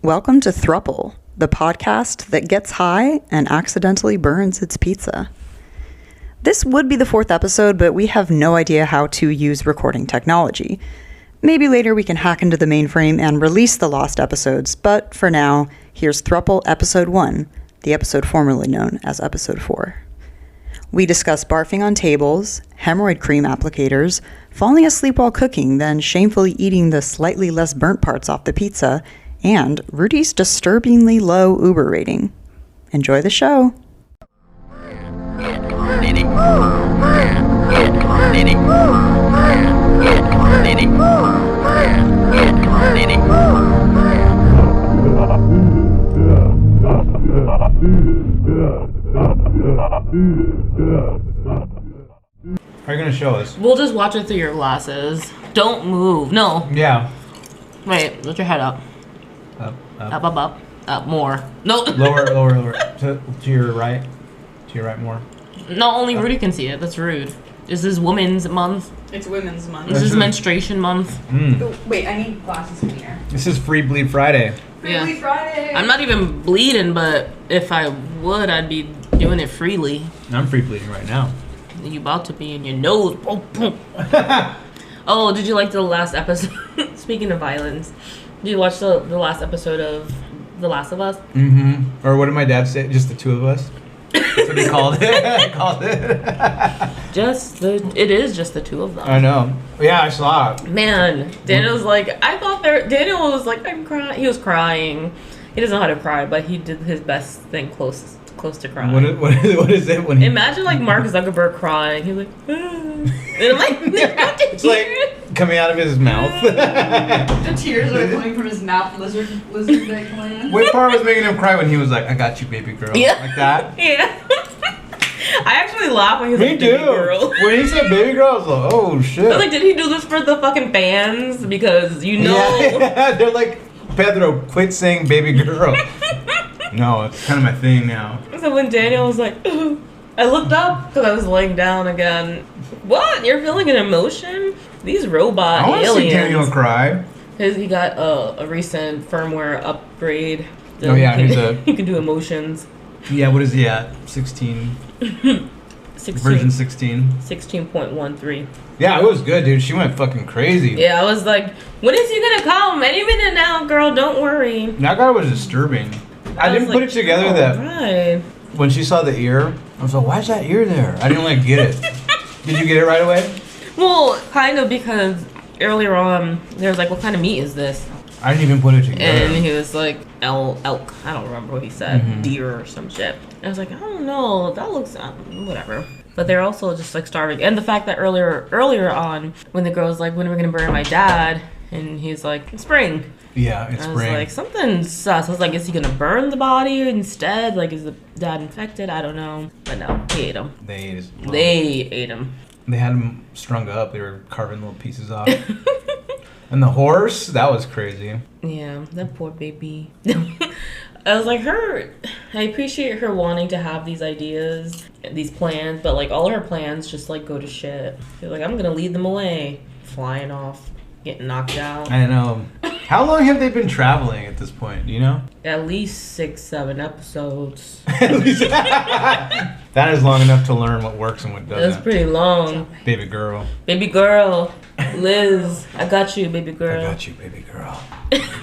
Welcome to Throuple, the podcast that gets high and accidentally burns its pizza. This would be the 4th episode, but we have no idea how to use recording technology. Maybe later we can hack into the mainframe and release the lost episodes, but for now, here's Throuple Episode 1, the episode formerly known as Episode 4. We discuss barfing on tables, hemorrhoid cream applicators, falling asleep while cooking, then shamefully eating the slightly less burnt parts off the pizza, and Rudy's disturbingly low Uber rating. Enjoy the show. How are you gonna show us? We'll just watch it through your glasses. Don't move. No. Yeah. Wait, lift your head up. Up, more. No. Lower. To your right. To your right more. No, only Rudy can see it. That's rude. This is Women's Month. It's Women's Month. This is Menstruation Month. Oh, wait, I need glasses cleaner. This is Free Bleed Friday. Free Friday! I'm not even bleeding, but if I would, I'd be doing it freely. I'm free bleeding right now. You about to be in your nose. Oh, did you like the last episode? Speaking of violence, did you watch the last episode of The Last of Us? Mm-hmm. Or what did my dad say? Just the two of us? That's what he called it. It is just the two of them. I know. Yeah, I saw it. Man, Daniel's like, Daniel was like, I'm crying. He was crying. He doesn't know how to cry, but he did his best thing close to crying. What is it when he... Imagine like Mark Zuckerberg crying. He's like, ah. And I'm like, it's like coming out of his mouth. The tears are coming from his mouth, lizard leg gland. What part was making him cry when he was like, I got you, baby girl? Yeah. Like that? Yeah. I actually laughed when he was Me like, too. baby girl. When he said baby girl, I was like, oh shit. I was like, did he do this for the fucking fans? Because Yeah, they're like, Pedro, quit saying baby girl. No, it's kind of my thing now. So when Daniel was like, ugh, I looked up because I was laying down again. What? You're feeling an emotion? These robot I want to aliens. see Daniel cry. He got a recent firmware upgrade. Oh yeah, he can do emotions. Yeah, what is he at? 16. 16. Version 16. 16.13. Yeah, it was good, dude. She went fucking crazy. Yeah, I was like, when is he gonna come? Any minute now, girl. Don't worry. That guy was disturbing. I didn't put it together that right. when she saw the ear, I was like, why's that ear there? I didn't like get it. Did you get it right away? Well, kind of, because earlier on, they was like, what kind of meat is this? I didn't even put it together. And he was like, elk. I don't remember what he said. Deer or some shit. I was like, I don't know. That looks, whatever. But they're also just like starving. And the fact that earlier on, when the girl was like, when are we going to bury my dad? And he's like, spring. Yeah, it's spring. I was like, something sus. I was like, is he going to burn the body instead? Like, is the dad infected? I don't know. But no, he ate him. They ate his mom. They ate him. They had him strung up. They were carving little pieces off. And the horse, that was crazy. Yeah, that poor baby. I was like, I appreciate her wanting to have these ideas, these plans, but like all her plans just like go to shit. She's like, I'm going to lead them away. Flying off, getting knocked out. I know. How long have they been traveling at this point? Do you know? At least 6-7 episodes. At least that is long enough to learn what works and what doesn't. That's pretty long. Baby girl. Baby girl. Liz, I got you, baby girl. I got you, baby girl.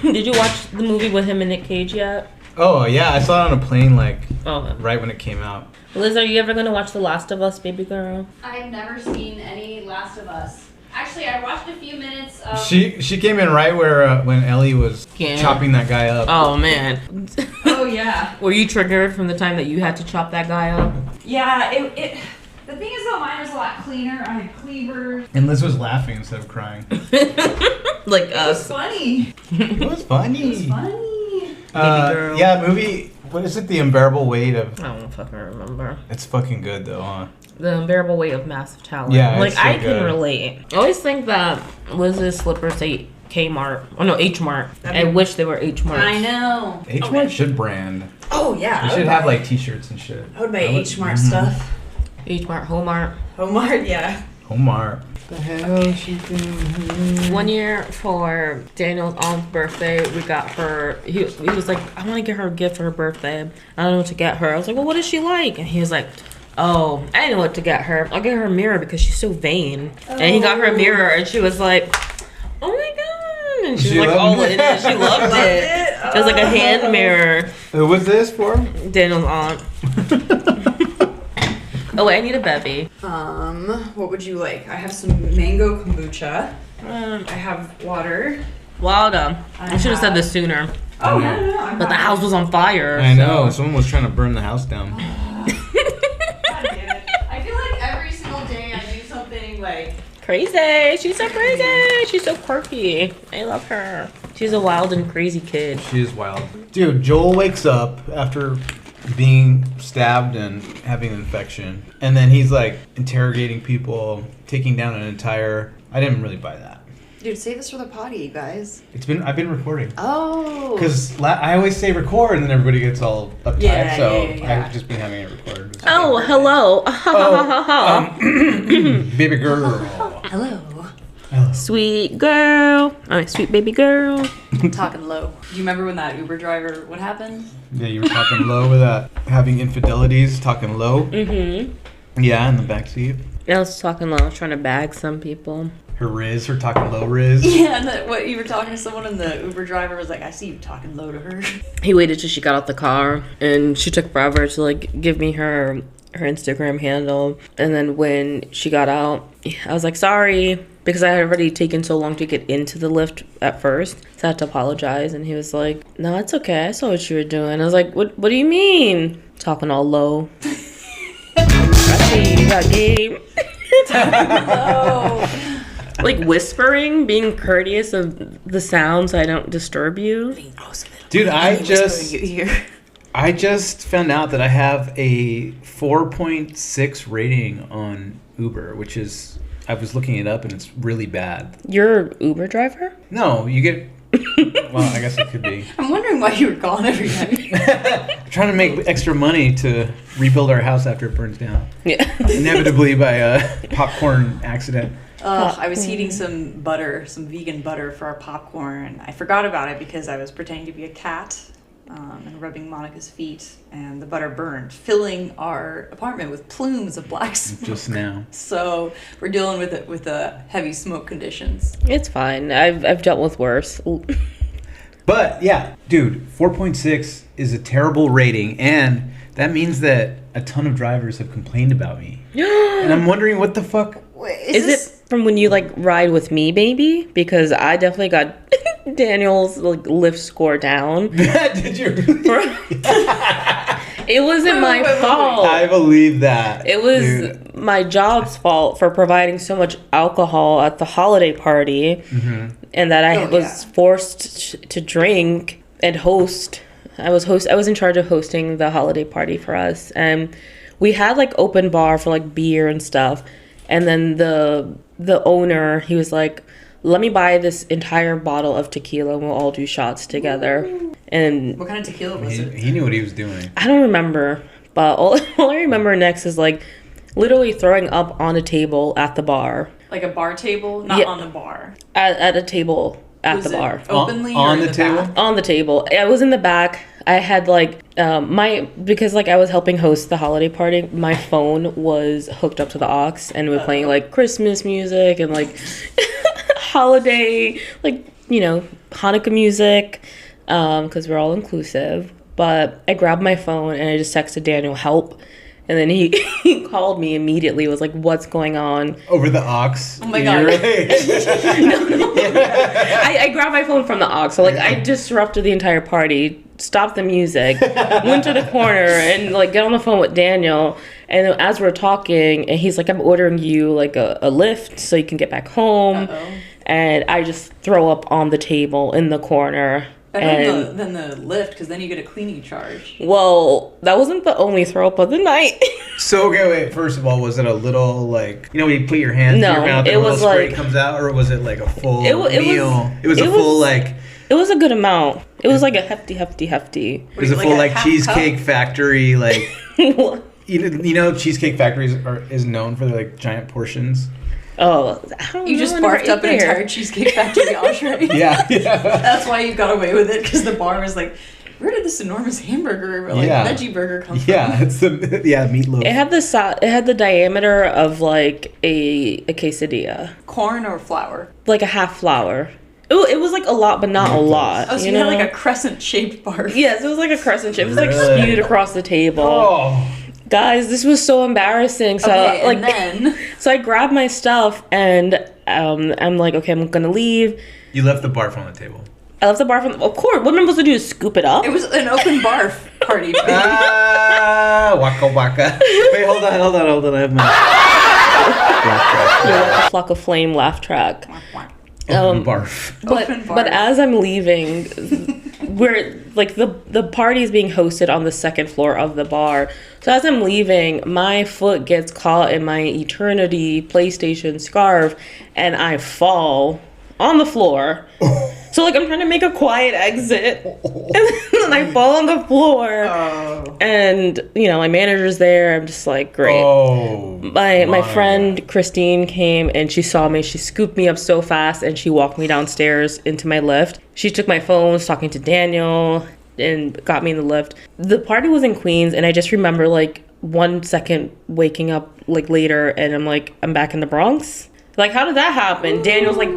Did you watch the movie with him and Nick Cage yet? Oh, yeah. I saw it on a plane, like, Oh. right when it came out. Liz, are you ever going to watch The Last of Us, baby girl? I've never seen any Last of Us. Actually, I watched a few minutes of... She came in right where when Ellie was chopping that guy up. Oh, man. Oh, yeah. Were you triggered from the time that you had to chop that guy up? Yeah, the thing is, though, mine was a lot cleaner. I had cleavers. And Liz was laughing instead of crying. Like It was funny. It was funny. It was funny. Baby girl. Yeah, movie. What is it? The Unbearable Weight of... I don't fucking remember. It's fucking good, though, huh? The Unbearable Weight of Massive Talent. Yeah, like it's so I can good. relate. I always think that Liz's slippers Kmart. Oh no, H Mart. I wish they were H Mart. I know. H Mart should brand. Oh yeah. They should have like T-shirts and shit. I would buy H Mart stuff. H Mart, Homart. Homart, yeah. Omar. The hell she doing? 1 year for Daniel's aunt's birthday, we got her. He was like, I want to get her a gift for her birthday. I don't know what to get her. I was like, well, what does she like? And he was like, oh, I didn't know what to get her. I'll get her a mirror because she's so vain. And he got her a mirror, and she was like, oh my god. And she was like all in it. She loved it. It was like a hand mirror. What's this for? Daniel's aunt. Oh wait, I need a bevy. What would you like? I have some mango kombucha. I have water. Well done. I should have said this sooner. Oh no. But the house was on fire. I know. Someone was trying to burn the house down. God damn it. I feel like every single day I do something like Crazy. She's so crazy. She's so quirky. I love her. She's a wild and crazy kid. She is wild. Dude, Joel wakes up after being stabbed and having an infection, and then he's like interrogating people, taking down an entire... I didn't really buy that. Dude, save this for the potty, you guys. I've been recording. Oh. Because I always say record and then everybody gets all uptight, Yeah, so yeah. I've just been having it recorded. Oh, hello. Baby girl. Hello. Sweet girl. Sweet baby girl. Talking low. Do you remember when that Uber driver, what happened? Yeah, you were talking low with that, having infidelities, talking low. Mm-hmm. Yeah, in the backseat. I was talking low. I was trying to bag some people. Her talking low Riz. Yeah, and what you were talking to someone and the Uber driver was like, I see you talking low to her. He waited till she got out the car, and she took forever to like give me her Instagram handle. And then when she got out, I was like, sorry, because I had already taken so long to get into the lift at first, so I had to apologize. And he was like, no, it's okay, I saw what you were doing. I was like, what do you mean? Talking all low. I see you got game. Oh. Like whispering, being courteous of the sound so I don't disturb you. Dude, I just found out that I have a 4.6 rating on Uber, which is, I was looking it up and it's really bad. You're an Uber driver? No, you get, well, I guess it could be. I'm wondering why you were calling every night. Trying to make extra money to rebuild our house after it burns down. Yeah. Inevitably by a popcorn accident. I was heating some vegan butter for our popcorn. I forgot about it because I was pretending to be a cat and rubbing Monica's feet, and the butter burned, filling our apartment with plumes of black smoke. Just now. So we're dealing with it with heavy smoke conditions. It's fine. I've dealt with worse. But yeah, dude, 4.6 is a terrible rating, and that means that a ton of drivers have complained about me. And I'm wondering what the fuck. Wait, Is it from when you like ride with me, baby? Because I definitely got Daniel's like lift score down. Did you? It wasn't my fault. I believe that. It was dude. my job's fault for providing so much alcohol at the holiday party, and that I was forced to drink and host. I was in charge of hosting the holiday party for us, and we had like open bar for like beer and stuff. And then the owner, he was like, let me buy this entire bottle of tequila and we'll all do shots together. And what kind of tequila was it? He knew what he was doing. I don't remember, but all I remember next is like literally throwing up on a table at the bar. Like a bar table? Not on the bar. At a table at Was the it bar. Openly On or the table? back? On the table. I was in the back. I had like because like I was helping host the holiday party, my phone was hooked up to the aux, and we were playing like Christmas music and like holiday, like, you know, Hanukkah music, because we're all inclusive. But I grabbed my phone and I just texted Daniel, help. And then he called me immediately, was like, what's going on? Over the aux. Oh my God. I grabbed my phone from the aux. So like I disrupted the entire party, stopped the music, went to the corner and like get on the phone with Daniel. And as we're talking, and he's like, I'm ordering you like a Lyft so you can get back home. And I just throw up on the table in the corner. Better than the lift, because then you get a cleaning charge. Well, that wasn't the only throw up of the night. So okay, wait. First of all, was it a little like when you put your hands No, in your mouth it and a was little spray like- comes out, or was it like a full It wa- it was- meal? It was it a full was- like. It was a good amount. It was like a hefty. It was a Like full a like half Cheesecake cup? Factory like. You know, Cheesecake Factory is known for their like giant portions. Oh, I don't You know. just I never barfed up ate an there. entire Cheesecake Factory entree. Yeah. That's why you got away with it, because the bar was like, where did this enormous hamburger or like Yeah. veggie burger come Yeah, from? it's the meatloaf. It had it had the diameter of like a quesadilla, Corn or flour? like a half flour. It was like a lot, but not a lot. Oh, so you had like a crescent-shaped barf. Yes, it was like a crescent shape. It was like Really? spewed across the table. Oh. Guys, this was so embarrassing. So Okay, like, and then so I grabbed my stuff and I'm like, okay, I'm gonna leave. You left the barf on the table. I left the bar from. Of course, what am I supposed to do? Is scoop it up? it was an open barf party. Waka waka. Wait, hold on. I have my A Flock of Flame laugh track. open barf. Open barf. But as I'm leaving, we're like the party is being hosted on the second floor of the bar. So as I'm leaving, my foot gets caught in my Eternity PlayStation scarf, and I fall on the floor. So like I'm trying to make a quiet exit, and then I fall on the floor. And my manager's there. I'm just like, great. Oh. My friend Christine came and she saw me. She scooped me up so fast and she walked me downstairs into my lift. She took my phone, was talking to Daniel, and got me in the lift. The party was in Queens, and I just remember like 1 second waking up like later, and I'm like, I'm back in the Bronx. Like, how did that happen? Daniel's like,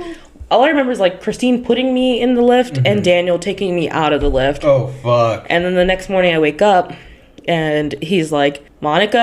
all I remember is like Christine putting me in the lift and Daniel taking me out of the lift. Oh fuck. And then the next morning I wake up and he's like, Monica.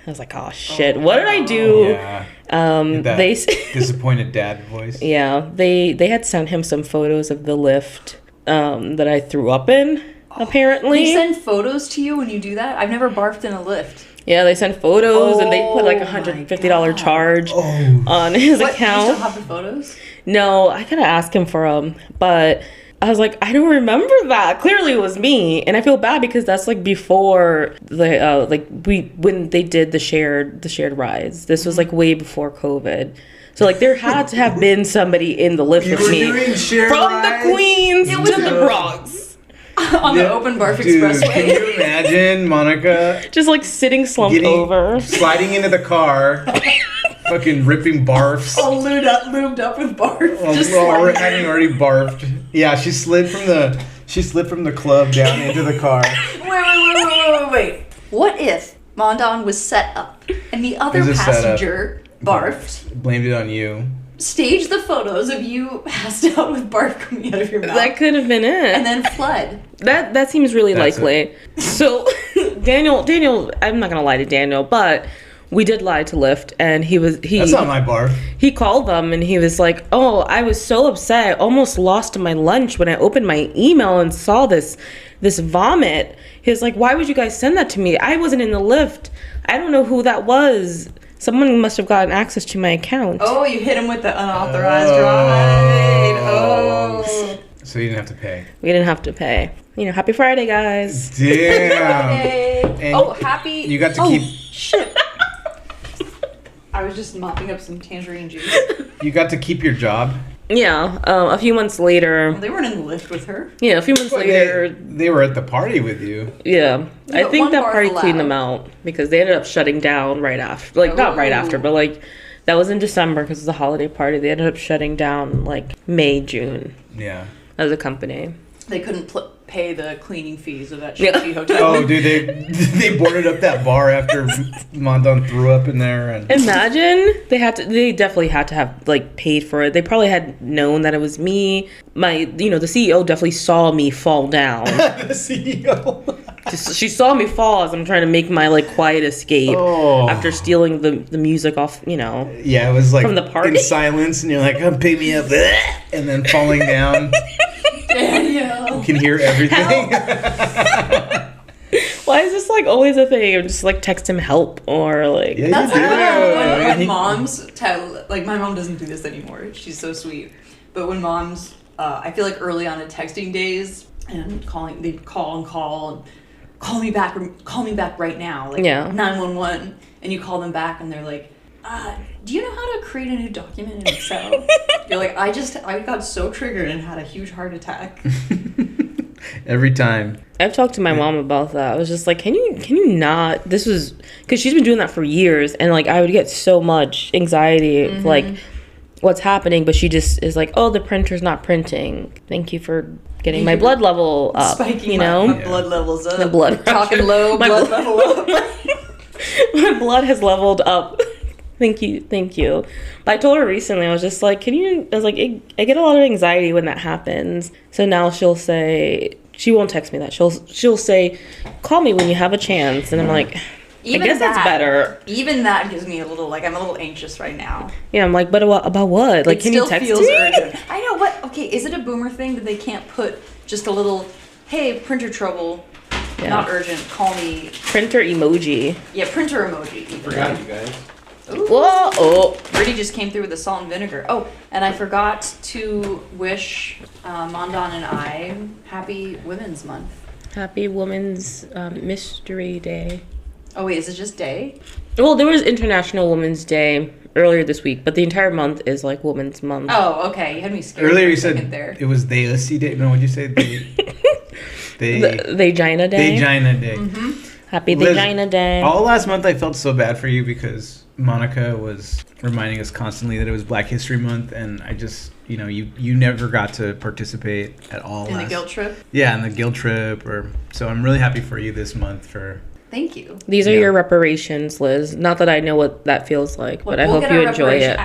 I was like, oh shit, what did I do? Yeah. That They disappointed dad voice. yeah, they had sent him some photos of the lift that I threw up in, apparently. They send photos to you when you do that? I've never barfed in a lift. Yeah, they sent photos and they put like Oh my $150 charge Oh. on his What, account. you still have the photos? No, I gotta ask him for them, but I was like, I don't remember that. Clearly, it was me, and I feel bad because that's like before the when they did the shared rides. This was like way before COVID, so like there had to have been somebody in the lift You with were me doing shared from rides? the Queens to the No. Bronx, On the open barf Dude, expressway. can you imagine Monica just like sitting slumped over. sliding into the car, fucking ripping barfs? All lubed up with barf. Just Already, sliding. having already barfed. Yeah, she slid from the club down into the car. Wait. What if Mondon was set up and the other It was a setup. passenger barfed, Blamed it on you. staged the photos of you passed out with barf coming out of your mouth, That could have been it. and then fled? That seems really That's likely. So Daniel, I'm not gonna lie to Daniel, but we did lie to Lyft, and That's not my barf. he called them and he was like, oh, I was so upset, I almost lost my lunch when I opened my email and saw this vomit. He was like, why would you guys send that to me? I wasn't in the Lyft. I don't know who that was. Someone must have gotten access to my account. Oh, you hit him with the unauthorized ride. Oh. So you didn't have to pay. We didn't have to pay. Happy Friday, guys. Damn. Hey. And Oh, happy. You got to oh, keep. Shit. I was just mopping up some tangerine juice. You got to keep your job. Yeah, a few months later. Well, they weren't in the lift with her. Yeah, a few months But later. they were at the party with you. Yeah, I but think one that barf party allowed. cleaned them out because they ended up shutting down right after. Like, not right after, Oh. but like, that was in December because it's a holiday party. They ended up shutting down like May, June Yeah. as a company. They couldn't pay the cleaning fees of that Yeah. shitty hotel. Oh, dude, they boarded up that bar after Mondon threw up in there, and Imagine they definitely had to have like paid for it. They probably had known that it was me. The CEO definitely saw me fall down. the CEO. She saw me fall as I'm trying to make my like quiet escape Oh. after stealing the music off, Yeah, it was like From the party? in silence, and you're like, "Come pick me up," and then falling down. Daniel. You can hear everything. Why is this like always a thing? I'm just like text him help or like Yeah, That's you do. when moms tell, like, my mom doesn't do this anymore. She's so sweet. But when moms, I feel like early on in texting days and calling, they'd call and call me back right now, like 911, and you call them back and they're like, do you know how to create a new document in Excel? You're like, I got so triggered and had a huge heart attack. Every time. I've talked to my mom about that. I was just like, can you not? This was because she's been doing that for years, and like I would get so much anxiety of like what's happening, but she just is like, oh, the printer's not printing. Thank you for getting my blood level up. Spiking my blood levels up. The blood talking low, my blood level up. My blood has leveled up. Thank you. But I told her recently, I was just like, I was like, I get a lot of anxiety when that happens. So now she'll say, she won't text me that. She'll say, call me when you have a chance. And I'm like, I guess that's better. Even that gives me a little, like, I'm a little anxious right now. Yeah, I'm like, but about what? Like, can you text me? It still feels urgent. I know, what? Okay, is it a boomer thing that they can't put just a little, hey, printer trouble, not urgent, call me. Printer emoji. Yeah, printer emoji. Forgot you guys. Ooh. Whoa! Oh. Brittany just came through with the salt and vinegar. Oh, and I forgot to wish Mondan and I happy Women's Month. Happy Women's Mystery Day. Oh wait, is it just day? Well, there was International Women's Day earlier this week, but the entire month is like Women's Month. Oh, okay. You had me scared. Earlier you said it was They-lessy Day. No, what'd you say? They-gina Day. They-gina Day. Mm-hmm. Happy They-gina Day. All last month I felt so bad for you because Monica was reminding us constantly that it was Black History Month, and I just, you never got to participate at all. In the guilt trip? Yeah, in the guilt trip. So I'm really happy for you this month for... Thank you. These are your reparations, Liz. Not that I know what that feels like, but I hope you enjoy it.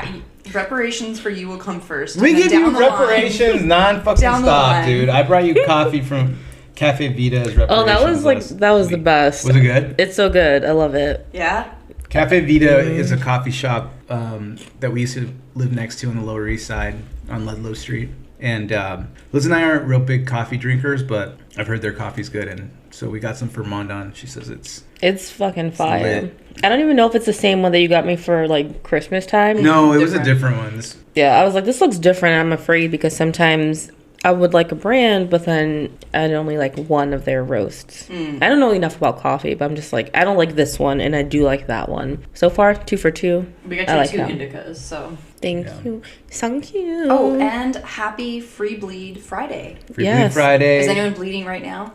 Reparations for you will come first. We give you reparations non-fucking-stop, dude. I brought you coffee from Cafe Vita's reparations. Oh, that was the best. Was it good? It's so good. I love it. Yeah? Cafe Vita is a coffee shop that we used to live next to on the Lower East Side on Ludlow Street. And Liz and I aren't real big coffee drinkers, but I've heard their coffee's good. And so we got some for Mondan. She says it's fucking fire. I don't even know if it's the same one that you got me for like Christmas time. No, it was a different one. Yeah, I was like, this looks different. I'm afraid because sometimes I would like a brand, but then I'd only like one of their roasts. I don't know enough about coffee, but I'm just like, I don't like this one, and I do like that one. So far, 2 for 2. We got you 2 indicas, so. Thank you. Thank you. Oh, and happy Free Bleed Friday. Bleed Friday. Is anyone bleeding right now?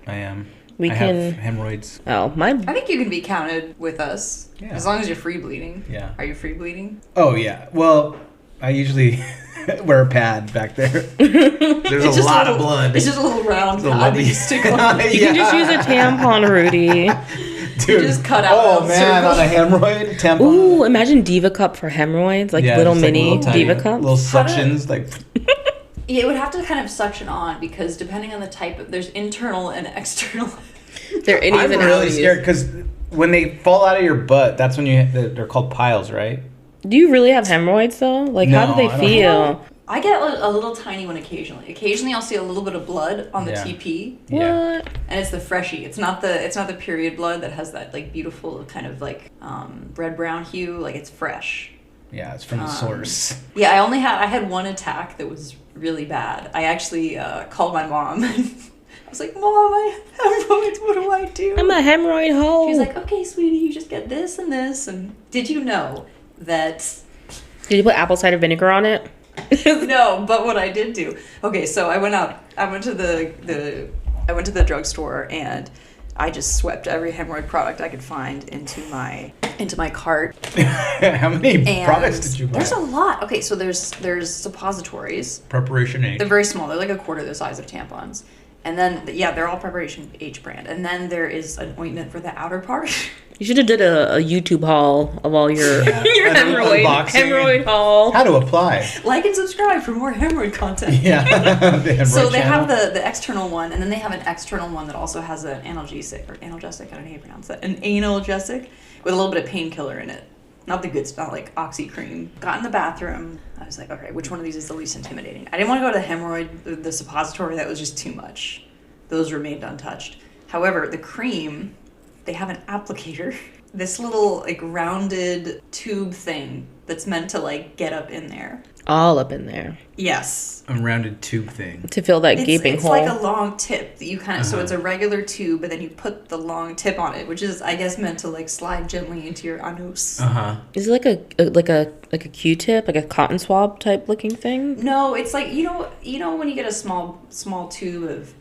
I am. I have hemorrhoids. Oh, I think you can be counted with us. Yeah. As long as you're free bleeding. Yeah. Are you free bleeding? Oh, yeah. Well, I usually wear a pad back there. There's a lot of blood. It's just a little round pad that you stick on. You can just use a tampon, Rudy. Dude. You just cut out on a hemorrhoid tampon. Ooh, imagine Diva Cup for hemorrhoids. Like little mini Diva Cups. Little suctions. Yeah, it would have to kind of suction on because depending on the type, there's internal and external. I'm really scared because when they fall out of your butt, that's when they're called piles, right? Do you really have hemorrhoids though? Like, how do they feel? I get a little tiny one occasionally. Occasionally, I'll see a little bit of blood on the TP. Yeah. What? And it's the freshie. It's not the period blood that has that like beautiful kind of like red brown hue. Like it's fresh. Yeah, it's from the source. Yeah, I had one attack that was really bad. I actually called my mom. I was like, Mom, I have hemorrhoids. What do I do? I'm a hemorrhoid hoe. She was like, okay, sweetie, you just get this and this. And did you know that... Did you put apple cider vinegar on it? No, but what I did do... Okay, so I went out. I went to the drugstore and I just swept every hemorrhoid product I could find into my cart. How many products did you buy? There's a lot. Okay, so there's suppositories. Preparation H. They're very small. They're like a quarter the size of tampons. And then, they're all Preparation H brand. And then there is an ointment for the outer part. You should have did a YouTube haul of all your hemorrhoid haul. How to apply. Like and subscribe for more hemorrhoid content. Yeah. So they have the external one, and then they have an external one that also has an analgesic, I don't know how you pronounce that, an analgesic with a little bit of painkiller in it. Not the good stuff, like Oxy cream. Got in the bathroom. I was like, okay, which one of these is the least intimidating? I didn't want to go to the hemorrhoid, the suppository. That was just too much. Those remained untouched. However, the cream, they have an applicator. This little, like, rounded tube thing that's meant to like get up in there. All up in there Yes. A rounded tube thing. to fill that gaping It's hole. like a long tip that you kind of, so it's a regular tube, but then you put the long tip on it, which is, I guess, meant to like slide gently into your anus. Is it like a Q-tip, like a cotton swab type looking thing? No, it's like, you know when you get a small tube of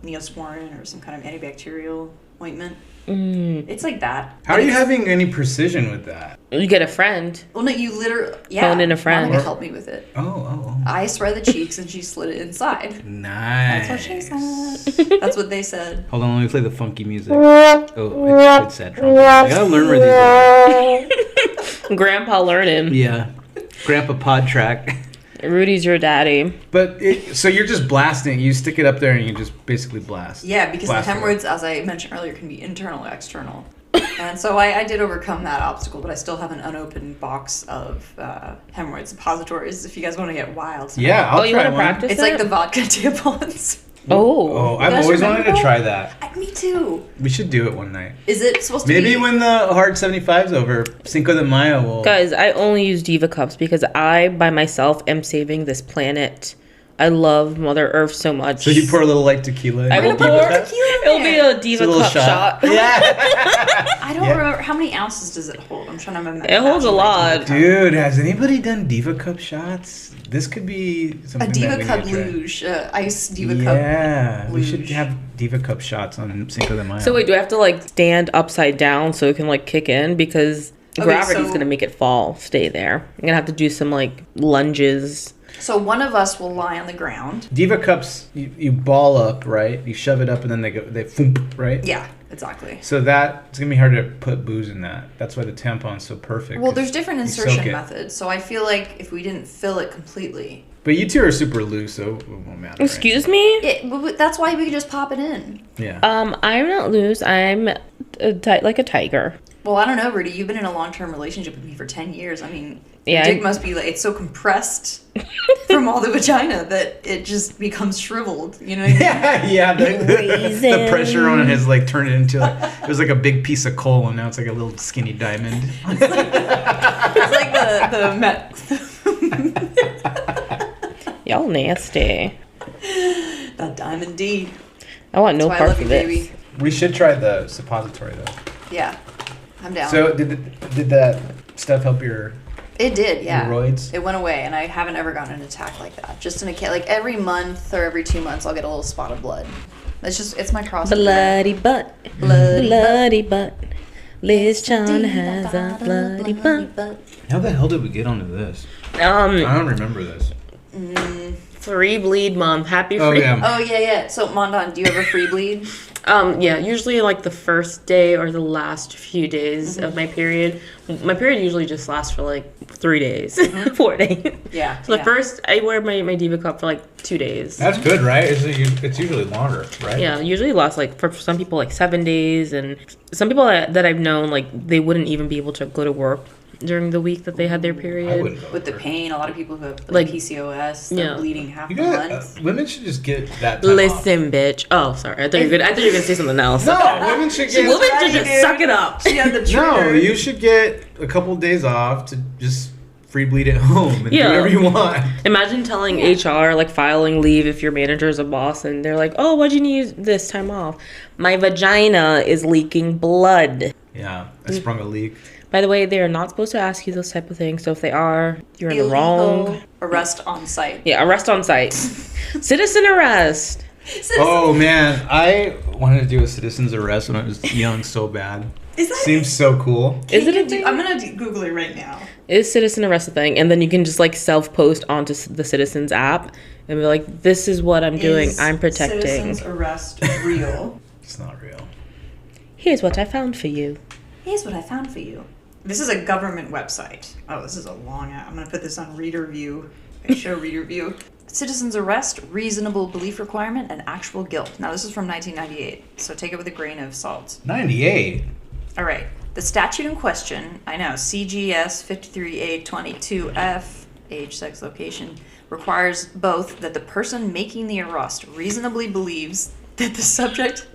Neosporin or some kind of antibacterial ointment. It's like that. How are you having any precision with that? You get a friend. Well, no, you literally Phone in a friend. Monica helped me with it. Oh. I spread the cheeks and she slid it inside. Nice. That's what she said. That's what they said. Hold on, let me play the funky music. Oh, it's sad trumpet. I gotta learn where these are. Grandpa learning. Yeah. Grandpa pod track. Rudy's your daddy. But so you're just blasting. You stick it up there and you just basically blast. Yeah, because Blast the away. hemorrhoids, as I mentioned earlier, can be internal or external. And so I did overcome that obstacle, but I still have an unopened box of hemorrhoid suppositories if you guys want to get wild. Yeah, I'll you try want to one. practice It's it? like the vodka tampons. Oh, I've guys always wanted remember to that? try that. Me too. We should do it one night. Is it supposed to be? Maybe when the hard 75's over, Cinco de Mayo will. Guys, I only use Diva cups because I, by myself, am saving this planet. I love Mother Earth so much. So you pour a little light tequila. I in will your Diva pour. cup? It'll be a Diva It's a little cup shot. Yeah. I don't remember. How many ounces does it hold? I'm trying to remember. It holds a lot. Dude, has anybody done Diva cup shots? This could be something A Diva that we cup need to try. luge. Ice Diva cup. Yeah, we should luge. have Diva cup shots on Cinco de Mayo. So wait, do I have to like stand upside down so it can like kick in? Because gravity's so- gonna make it fall. Stay there. I'm gonna have to do some like lunges. So one of us will lie on the ground. Diva cups, you ball up, right? You shove it up and then they thump, right? Yeah, exactly. So it's gonna be hard to put booze in that. That's why the tampon's so perfect. Well, 'cause there's different you soak insertion it. methods. So I feel like if we didn't fill it completely, But you two are super loose, so it won't matter. right? Excuse me? that's why we could just pop it in. Yeah. I'm not loose. I'm like a tiger. Well, I don't know, Rudy. You've been in a long-term relationship with me for 10 years. I mean, Yeah, your dick must be like, it's so compressed from all the vagina that it just becomes shriveled. You know what I mean? yeah. The pressure on it has like turned it into it was like a big piece of coal, and now it's like a little skinny diamond. It's like the Y'all nasty. that diamond D. I want no That's why I part love of you, this. baby. We should try the suppository though. Yeah, I'm down. So did that stuff help your It did, yeah. roids? It went away, and I haven't ever gotten an attack like that. Just in a case, like every month or every 2 months, I'll get a little spot of blood. It's my cross. Bloody butt. Bloody butt. Liz Chan has a bloody butt. How the hell did we get onto this? I don't remember this. Free bleed month. Happy free. Oh yeah. Oh yeah. So Mondon, do you ever free bleed? Yeah, usually like the first day or the last few days of my period. My period usually just lasts for like 3 days, 4 days. Yeah. So the first, I wear my Diva cup for like 2 days. That's good, right? It's usually longer, right? Yeah, usually it lasts like for some people like 7 days, and some people that I've known like they wouldn't even be able to go to work during the week that they had their period. I wouldn't go With the for it. pain, a lot of people who have Like- PCOS, they're Yeah. bleeding half You the got month. women should just get that time off. Listen, bitch. Oh, sorry. I thought you were gonna say something else. No, women should get. Women should just suck it up. She had the No, trigger. you should get a couple days off to just free bleed at home and do Yeah. whatever you want. Imagine telling HR, like filing leave if your manager is a boss, and they're like, "Oh, why'd you need this time off? My vagina is leaking blood." Yeah, I sprung a leak. By the way, they are not supposed to ask you those type of things. So if they are, you're in the Illegal wrong. arrest on site. Yeah, arrest on site. Citizen arrest. Oh man, I wanted to do a citizen's arrest when I was young so bad. Is that? Seems so cool. Is it a thing? I'm gonna Google it right now. Is citizen arrest a thing? And then you can just like self-post onto the Citizens app and be like, "This is what I'm doing. Is I'm protecting. Citizens arrest real? It's not real. Here's what I found for you." Here's what I found for you. This is a government website. Oh, this is a long app. I'm gonna put this on Reader View. Show Reader View. Citizens arrest, reasonable belief requirement, and actual guilt. Now this is from 1998, so take it with a grain of salt. 98. All right. The statute in question, I know, CGS 53A22F, age, sex, location, requires both that the person making the arrest reasonably believes that the subject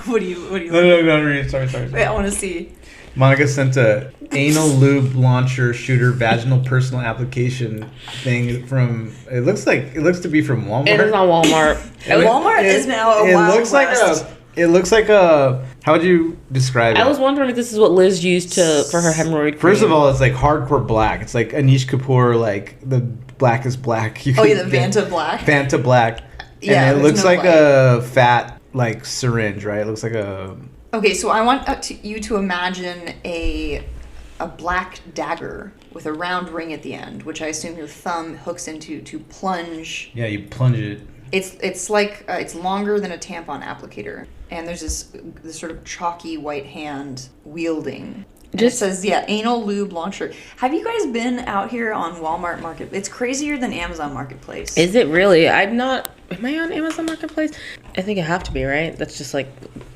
What do you? No, sorry. Wait, I want to see. Monica sent a anal lube launcher shooter vaginal personal application thing from. It looks to be from Walmart. It is on Walmart. Walmart is now a Wild West. It looks like a. How would you describe it? I was wondering if this is what Liz used for her hemorrhoid. First of all, it's like hardcore black. It's like Anish Kapoor, like the black is black. The Vanta black. Vanta black. Yeah, and it looks like a fat like syringe, right? It looks like a. Okay, so I want you to imagine a black dagger with a round ring at the end, which I assume your thumb hooks into to plunge. Yeah, you plunge it. It's like it's longer than a tampon applicator, and there's this sort of chalky white hand wielding. And it says, anal lube launcher. Have you guys been out here on Walmart Market? It's crazier than Amazon Marketplace. Is it really? I'm not. Am I on Amazon Marketplace? I think I have to be, right? That's just like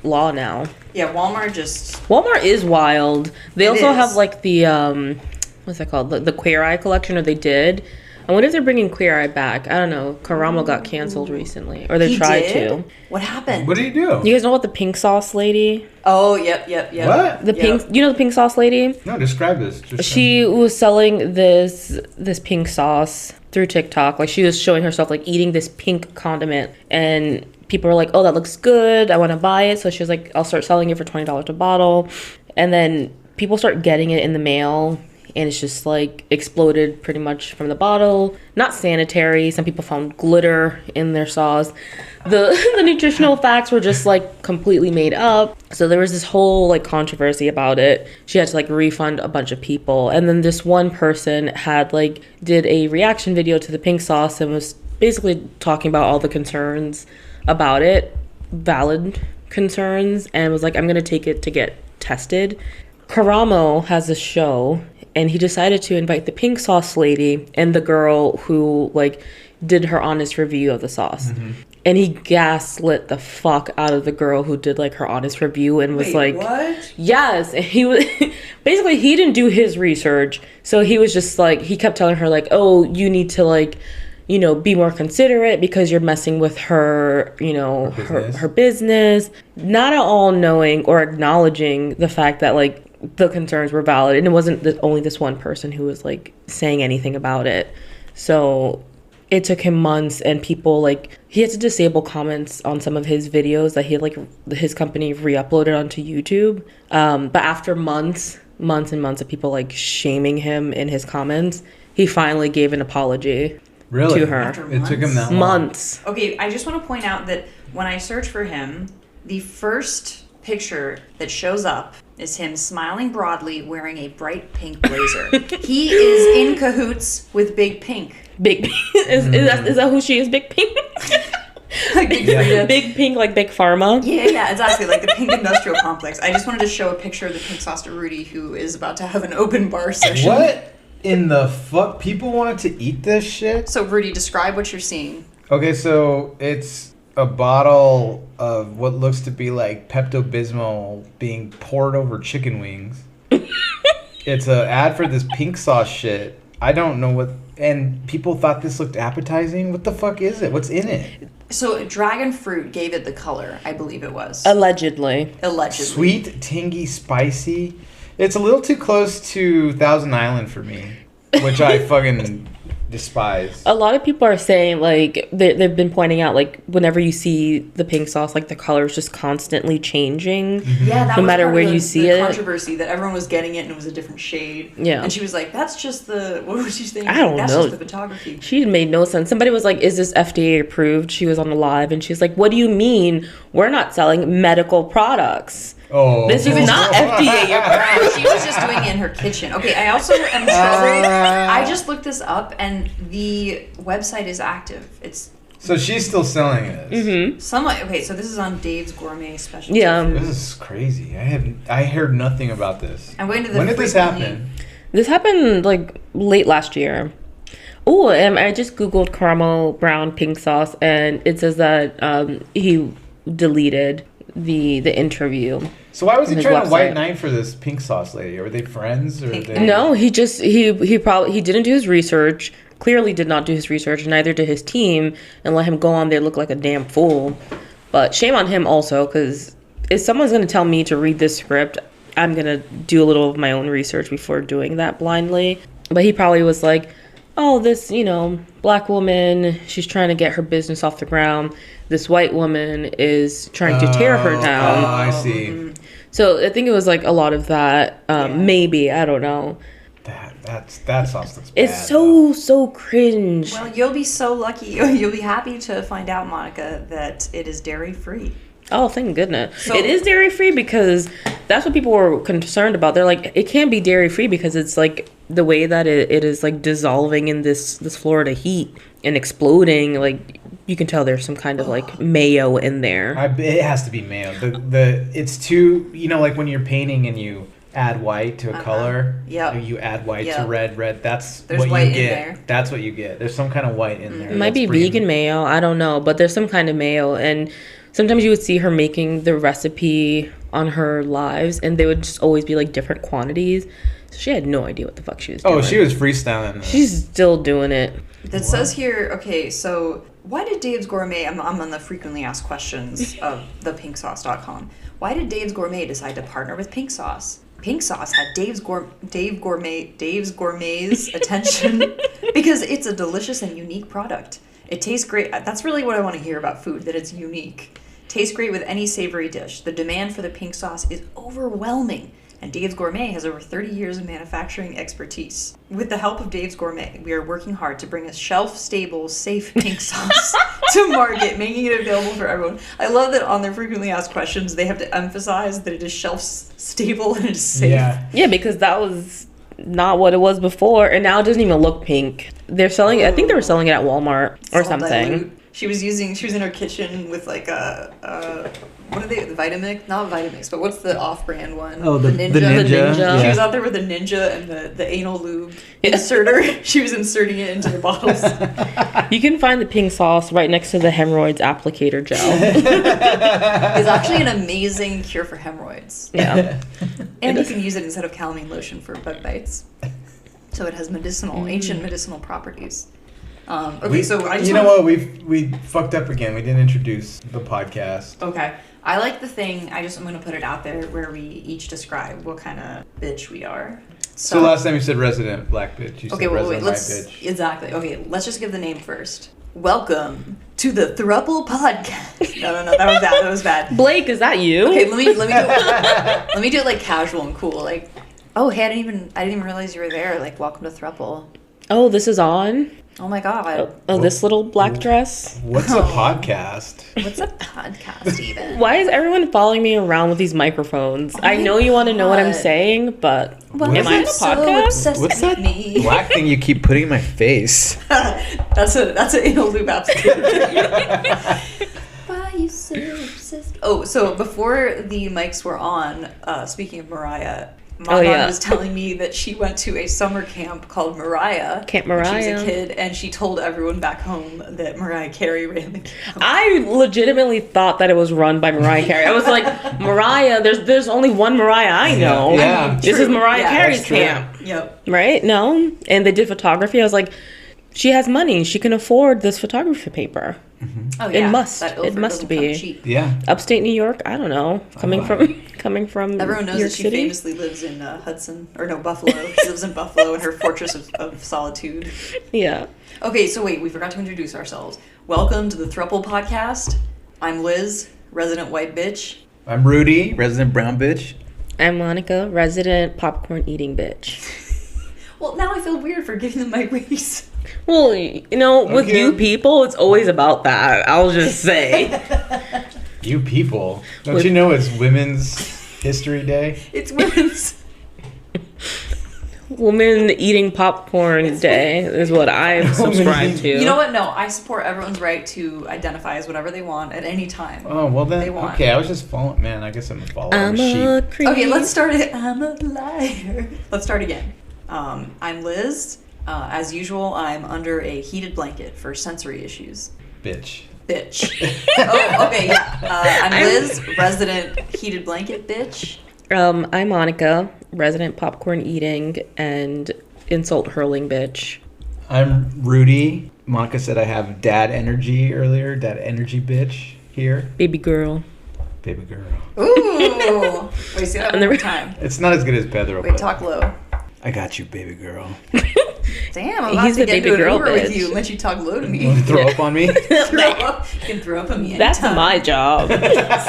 law now. Yeah, Walmart is wild. They also have like the what's that called? The Queer Eye collection, or they did. I wonder if they're bringing Queer Eye back. I don't know. Karamo got canceled recently, or they tried to. What happened? What did he do? You guys know about the pink sauce lady? Oh, yep. What? The pink, you know the pink sauce lady? No, describe this. She was selling this pink sauce through TikTok. Like, she was showing herself like eating this pink condiment, and people were like, "Oh, that looks good. I want to buy it." So she was like, "I'll start selling it for $20 a bottle," and then people start getting it in the mail. And it's just like exploded pretty much from the bottle. Not sanitary. Some people found glitter in their sauce. The nutritional facts were just like completely made up. So there was this whole like controversy about it. She had to like refund a bunch of people. And then this one person did a reaction video to the pink sauce and was basically talking about all the concerns about it. Valid concerns. And was like, I'm going to take it to get tested. Karamo has a show. And he decided to invite the pink sauce lady and the girl who like did her honest review of the sauce. Mm-hmm. And he gaslit the fuck out of the girl who did like her honest review and was what? Yes. And he was basically, he didn't do his research. So he was just like, he kept telling her like, oh, you need to like, you know, be more considerate because you're messing with her, you know, her business. Not at all knowing or acknowledging the fact that like, the concerns were valid, and it wasn't only this one person who was like saying anything about it. So it took him months, and people like he had to disable comments on some of his videos that he had like his company re-uploaded onto YouTube. But after months and months of people like shaming him in his comments, he finally gave an apology to her. It took him that long. Months. Okay, I just want to point out that when I search for him, the first picture that shows up is him smiling broadly wearing a bright pink blazer. He is in cahoots with Big Pink. Big Pink? Is that who she is? Big Pink? Like Big Frida. Big Pink, like Big Pharma? Yeah, exactly. Like the Pink Industrial Complex. I just wanted to show a picture of the pink sauce to Rudy, who is about to have an open bar session. What in the fuck? People wanted to eat this shit? So Rudy, describe what you're seeing. Okay, so it's a bottle of what looks to be like Pepto-Bismol being poured over chicken wings. It's an ad for this pink sauce shit. I don't know what... And people thought this looked appetizing? What the fuck is it? What's in it? So dragon fruit gave it the color, I believe it was. Allegedly. Sweet, tangy, spicy. It's a little too close to Thousand Island for me, which I fucking... despise. A lot of people are saying like they've been pointing out like whenever you see the pink sauce, like the color is just constantly changing. Mm-hmm. Yeah, that no was matter where you see it. Controversy that everyone was getting it and it was a different shade. Yeah, and she was like, "That's just the what was she saying? I don't That's know. Just the photography." She made no sense. Somebody was like, "Is this FDA approved?" She was on the live and she's like, "What do you mean we're not selling medical products?" Oh, this is not FDA approved. She was just doing it in her kitchen. Okay, I also am troubled. I just looked this up, and the website is active. It's so she's still selling it. Mm-hmm. Okay, so this is on Dave's Gourmet Specialty. Yeah, this is crazy. I heard nothing about this. I'm going to the. When did this happen? This happened like late last year. Oh, I just googled caramel brown pink sauce, and it says that he deleted the interview. So why was he trying to white website. knight for this pink sauce lady? Were they friends or? No, he didn't do his research. Clearly did not do his research. Neither did his team, and let him go on there look like a damn fool. But shame on him also, because if someone's going to tell me to read this script, I'm going to do a little of my own research before doing that blindly. But he probably was like, oh, this, black woman, she's trying to get her business off the ground. This white woman is trying to tear her down. Oh, I see. So I think it was like a lot of that. Maybe, I don't know. That sauce looks bad. It's so cringe. Well, you'll be so lucky. You'll be happy to find out, Monica, that it is dairy-free. Oh, thank goodness. So, it is dairy-free because that's what people were concerned about. They're like, it can't be dairy-free because it's like the way that it is like dissolving in this Florida heat and exploding. Like, you can tell there's some kind of like mayo in there. It has to be mayo. It's too, like when you're painting and you add white to a color. Yeah. You add white to red. There's what you you get. There. That's what you get. There's some kind of white in there. It might be vegan mayo. I don't know. But there's some kind of mayo. And sometimes you would see her making the recipe on her lives. And they would just always be like different quantities. So she had no idea what the fuck she was doing. Oh, she was freestyling. She's still doing it. It says here, okay, so why did Dave's Gourmet, I'm on the frequently asked questions of the pinksauce.com. Why did Dave's Gourmet decide to partner with Pink Sauce? Pink Sauce had Dave's Gourmet's attention because it's a delicious and unique product. It tastes great. That's really what I want to hear about food, that it's unique. Tastes great with any savory dish. The demand for the pink sauce is overwhelming, and Dave's Gourmet has over 30 years of manufacturing expertise. With the help of Dave's Gourmet, we are working hard to bring a shelf-stable, safe pink sauce to market, making it available for everyone. I love that on their frequently asked questions, they have to emphasize that it is shelf-stable and it is safe. Yeah, because that was not what it was before, and now it doesn't even look pink. They're selling it. I think they were selling it at Walmart or something. Dilute. She was in her kitchen with like what are they, the Vitamix? Not Vitamix, but what's the off-brand one? Oh, the Ninja. The Ninja. Yeah. She was out there with the Ninja and the anal lube inserter. She was inserting it into the bottles. You can find the pink sauce right next to the hemorrhoids applicator gel. It's actually an amazing cure for hemorrhoids. Yeah. And you can use it instead of calamine lotion for bug bites. So it has ancient medicinal properties. Okay, so I just what? We fucked up again. We didn't introduce the podcast. Okay. I like the thing, I'm going to put it out there where we each describe what kind of bitch we are. So last time you said resident black bitch. You said resident white bitch. Exactly. Okay, let's just give the name first. Welcome to the Throuple podcast. No, that was bad. Blake, is that you? Okay, let me do it like casual and cool. Like, oh hey, I didn't even realize you were there. Like, welcome to Throuple. Oh, this is on? Oh my god. Oh, this little black dress? What's a podcast? What's a podcast even? Why is everyone following me around with these microphones? I know you want to know what I'm saying, but am I in a podcast? What's that black thing you keep putting in my face? That's an anal lube applicator. Why you so obsessed? Oh, so before the mics were on, speaking of Mariah, my mom was telling me that she went to a summer camp called Mariah. Camp Mariah. When she was a kid, and she told everyone back home that Mariah Carey ran the camp. I legitimately thought that it was run by Mariah Carey. I was like, Mariah, there's only one Mariah I know. Yeah. This is Mariah Carey's camp. Yep. Right? No? And they did photography. I was like, she has money. She can afford this photography paper. Mm-hmm. Oh, yeah. It must be. Cheap. Yeah. Upstate New York? I don't know. Coming from everyone knows York that she City? famously lives in Buffalo. She lives in Buffalo in her fortress of solitude. Yeah. Okay, so wait, we forgot to introduce ourselves. Welcome to the Throuple podcast. I'm Liz, resident white bitch. I'm Rudy, resident brown bitch. I'm Monica, resident popcorn eating bitch. Well, now I feel weird for giving them my race. Well, with you people, it's always about that. I'll just say. You people. Don't you know it's Women's History Day? It's Women's... Women eating popcorn day is what I subscribe to. You know what? No, I support everyone's right to identify as whatever they want at any time. Oh, well then, they want. Okay, I was just following, man, I guess I'm a follower I'm of sheep. a creep. Okay, let's start it. I'm a liar. Let's start again. I'm Liz. As usual, I'm under a heated blanket for sensory issues. Bitch. Oh, okay, yeah. I'm Liz, resident heated blanket bitch. I'm Monica, resident popcorn eating and insult hurling bitch. I'm Rudy. Monica said I have dad energy earlier. Dad energy bitch here. Baby girl. Baby girl. Ooh. Wait, say that one more time. It's not as good as Pedro. Wait, but talk low. I got you, baby girl. Damn, I'm about He's to the get baby into an girl Uber with bitch. you and let you talk low to You me. want to throw up on me? Throw up. You can throw up on me That's anytime. my job.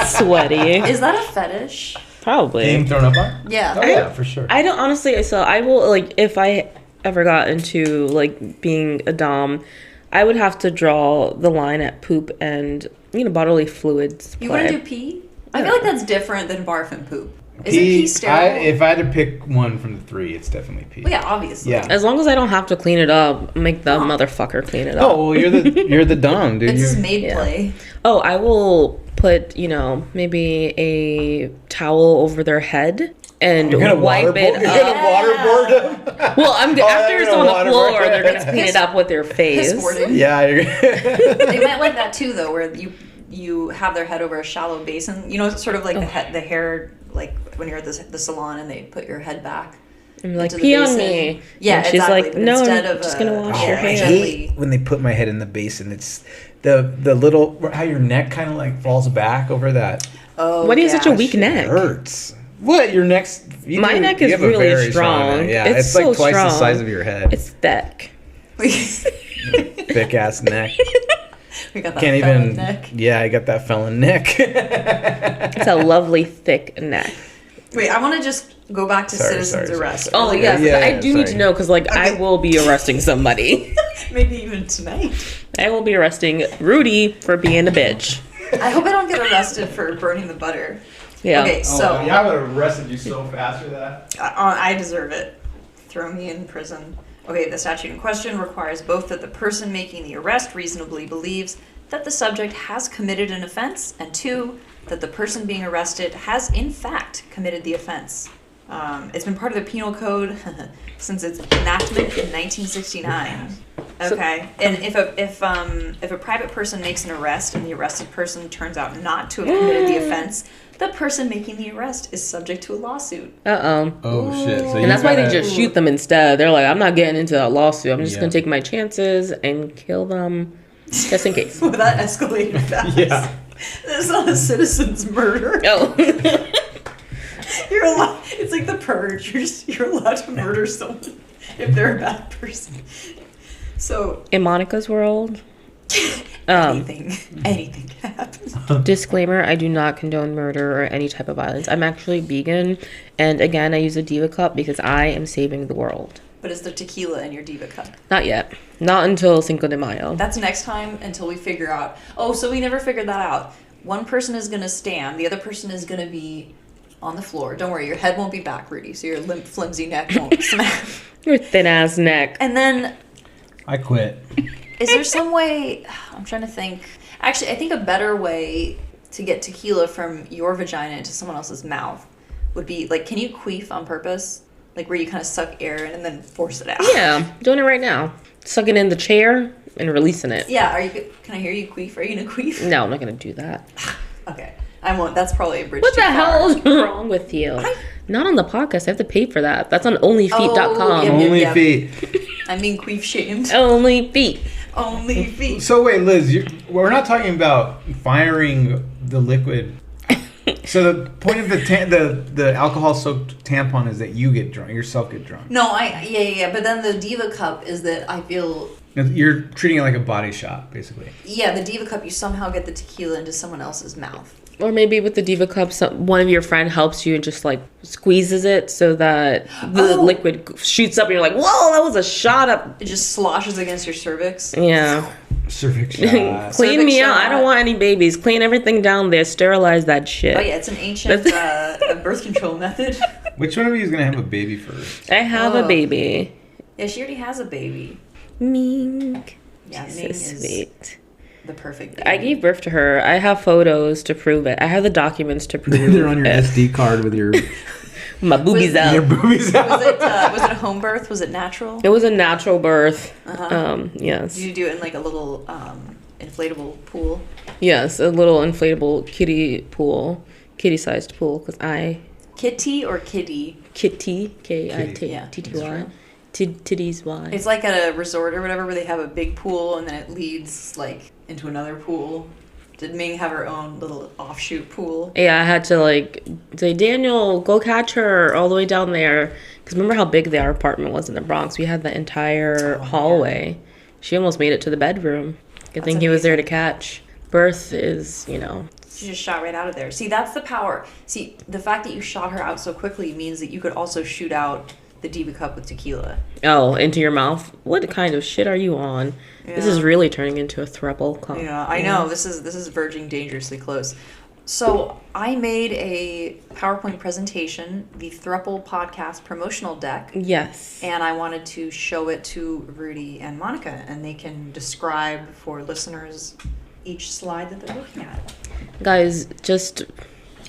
Sweaty. Is that a fetish? Probably. Being thrown up on? Yeah. Oh yeah, for sure. I don't honestly. So I will like if I ever got into like being a dom, I would have to draw the line at poop and bodily fluids. You play. wouldn't do pee? I feel like that's different than barf and poop. Is it pee sterile? If I had to pick one from the three, it's definitely pee. Well, yeah, obviously. Yeah. As long as I don't have to clean it up, make the motherfucker clean it up. Oh well, you're the dumb dude. It's You're- just maid play. Oh, I will put maybe a towel over their head and You're gonna wipe it You're up. gonna waterboard them. Well, after you're it's gonna on the floor, waterboard they're gonna it. clean it up with their face. Piss-boarding. Yeah. They might like that too, though, where you have their head over a shallow basin. You know, it's sort of like the hair, like when you're at the salon and they put your head back. And be like, into the pee on basin. me. Yeah, and she's exactly. like, but no, instead I'm of just gonna wash your yeah, hands. gently. When they put my head in the basin, it's the little how your neck kind of like falls back over that. Oh, Why do you have such a weak It neck? hurts. What your neck's? My neck is you have a really very strong. neck. Yeah, It's it's like so twice the strong. size of your head. It's thick. Thick ass neck. We got that Can't felon even. neck. Yeah, I got that felon neck. It's a lovely thick neck. Wait, I want to just go back to Sorry, citizens sorry. arrest. Oh Like, yes, yeah, I do need to sorry. know because I will be arresting somebody. maybe even tonight. I will be arresting Rudy for being a bitch. I hope I don't get arrested for burning the butter. Yeah. Okay, so I would have arrested you so fast for that. I deserve it. Throw me in prison. Okay, the statute in question requires both that the person making the arrest reasonably believes that the subject has committed an offense, and two, that the person being arrested has in fact committed the offense. It's been part of the penal code since its enactment in 1969. Okay, and if a private person makes an arrest and the arrested person turns out not to have committed the offense, the person making the arrest is subject to a lawsuit. Oh shit! So And that's why they just shoot them instead. They're like, I'm not getting into a lawsuit. I'm just Yeah. gonna take my chances and kill them, just in case. Well, that escalated fast. Yeah. That's not a citizen's murder. Oh. You're allowed. It's like the purge. You're allowed to murder someone if they're a bad person. So In Monica's world, anything can happen. disclaimer, I do not condone murder or any type of violence. I'm actually vegan, and again, I use a Diva cup because I am saving the world. But is there tequila in your Diva cup? Not yet. Not until Cinco de Mayo. That's next time until we figure out. Oh, so we never figured that out. One person is gonna stand. The other person is gonna be on the floor. Don't worry, your head won't be back, Rudy. So your limp, flimsy neck won't smash. Your thin ass neck. And then I quit. is there some way, I'm trying to think. Actually, I think a better way to get tequila from your vagina into someone else's mouth would be, like, can you queef on purpose? Like, where you kind of suck air in and then force it out. Yeah, doing it right now. Sucking in the chair and releasing it. Yeah, can I hear you queef? Are you gonna queef? No, I'm not gonna do that. Okay. I won't. That's probably a bridge What too the far. hell is wrong with you? Not on the podcast. I have to pay for that. That's on onlyfeet.com. Oh, yeah. Only feet. I'm being queef shamed. Only feet. Only feet. So wait, Liz, we're not talking about firing the liquid. So the point of the alcohol-soaked tampon is that you get drunk, yourself get drunk. No, yeah. But then the Diva cup is that I feel, You're treating it like a body shot, basically. yeah, the Diva cup, you somehow get the tequila into someone else's mouth. Or maybe with the Diva cup, one of your friend helps you and just like squeezes it so that the liquid shoots up and you're like, whoa, that was a shot up. It just sloshes against your cervix. Yeah. Cervix shot. Clean me Cervix out. I shot. don't want any babies. Clean everything down there. Sterilize that shit. Oh yeah, it's an ancient birth control method. Which one of you is gonna have a baby first? I have a baby. Yeah, she already has a baby. Mink. Yeah, She's Ming so is sweet. the perfect baby. I gave birth to her. I have photos to prove it. I have the documents to prove They're on your it. SD card with your My boobies out. your boobies out. Was it a home birth? Was it natural? It was a natural birth. Uh-huh. Yes. Did you do it in like a little inflatable pool? Yes, a little inflatable kitty-sized pool, because Kitty or kitty? kitty, K-I-T-T-Y, Yeah, that's true. titties Y. It's like at a resort or whatever where they have a big pool and then it leads like into another pool. Did Ming have her own little offshoot pool? Yeah, I had to like say, Daniel, go catch her all the way down there. Because remember how big our apartment was in the Bronx? We had the entire hallway. She almost made it to the bedroom. Good thing he was there to catch. Birth is, you know. She just shot right out of there. See, that's the power. See, the fact that you shot her out so quickly means that you could also shoot out the Diva cup with tequila. Oh, into your mouth? What kind of shit are you on? Yeah. This is really turning into a throuple. Yeah, I know. This is verging dangerously close. So I made a PowerPoint presentation, the Throuple podcast promotional deck. Yes. And I wanted to show it to Rudy and Monica, and they can describe for listeners each slide that they're looking at. Guys, just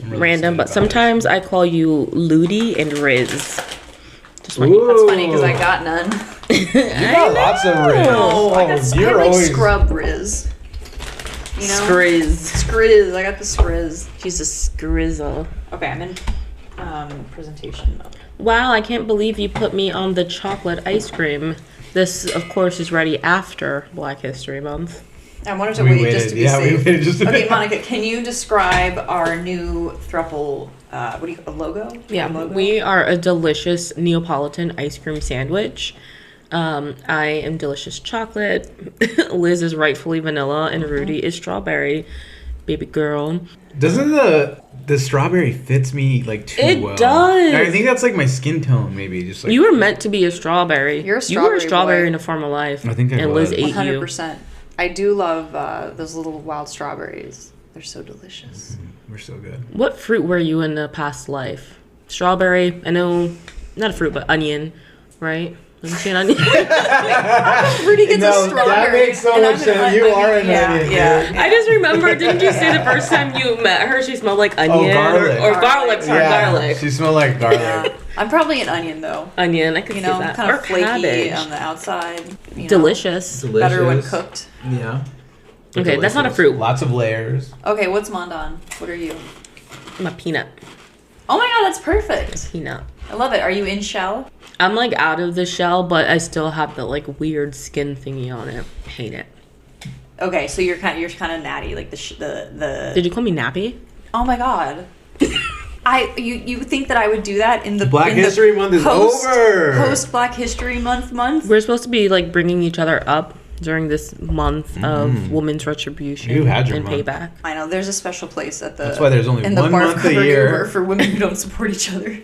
really random, but sometimes I call you Ludi and Riz. Just funny. That's funny because I got none. You got lots of Riz. I like scrub Riz. You know? Skriz. I got the Skriz. She's a skrizzle. Okay, I'm in presentation mode. Wow, I can't believe you put me on the chocolate ice cream. This, of course, is ready after Black History Month. I wanted to wait just to be safe. We waited just a Okay, bit. Monica, can you describe our new Throuple, a logo? Yeah, A logo? we are a delicious Neapolitan ice cream sandwich. I am delicious chocolate. Liz is rightfully vanilla, and Rudy is strawberry. Baby girl. Doesn't the strawberry fits me like too well? It does. I think that's like my skin tone, maybe. Just like You were meant to be a strawberry. You're a You were a strawberry strawberry boy. in a form of life. I think I and was. Liz ate 100%. I do love those little wild strawberries. They're so delicious. we're so good. you. What fruit were you in the past life? Strawberry. I know, not a fruit, but onion, right? Wasn't she an onion? Rudy gets a strawberry. that makes so and much I'm sense. You are an onion. Yeah. I just remember, didn't you say the first time you met her, she smelled like onion? garlic. Or garlic, sorry, garlic. She smelled like garlic. Yeah. I'm probably an onion though. Onion, I could You see know, that. kind of or flaky cabbage. on the outside. You know, Delicious. Better when cooked. Yeah. Okay, that's not a Delicious. fruit. Lots of layers. Okay, what's Mondon? What are you? I'm a peanut. Oh my god, that's perfect. Peanut. I love it. Are you in shell? I'm like out of the shell, but I still have the like weird skin thingy on it. Hate it. Okay, so you're kind of natty, like the. Did you call me nappy? Oh my god. You think that I would do that in the Black History Month is over. Post Black History Month. We're supposed to be like bringing each other up during this month of women's retribution You had your and month. payback. I know there's a special place at the. That's why there's only in the one barf month a cover year. maneuver for women who don't support each other.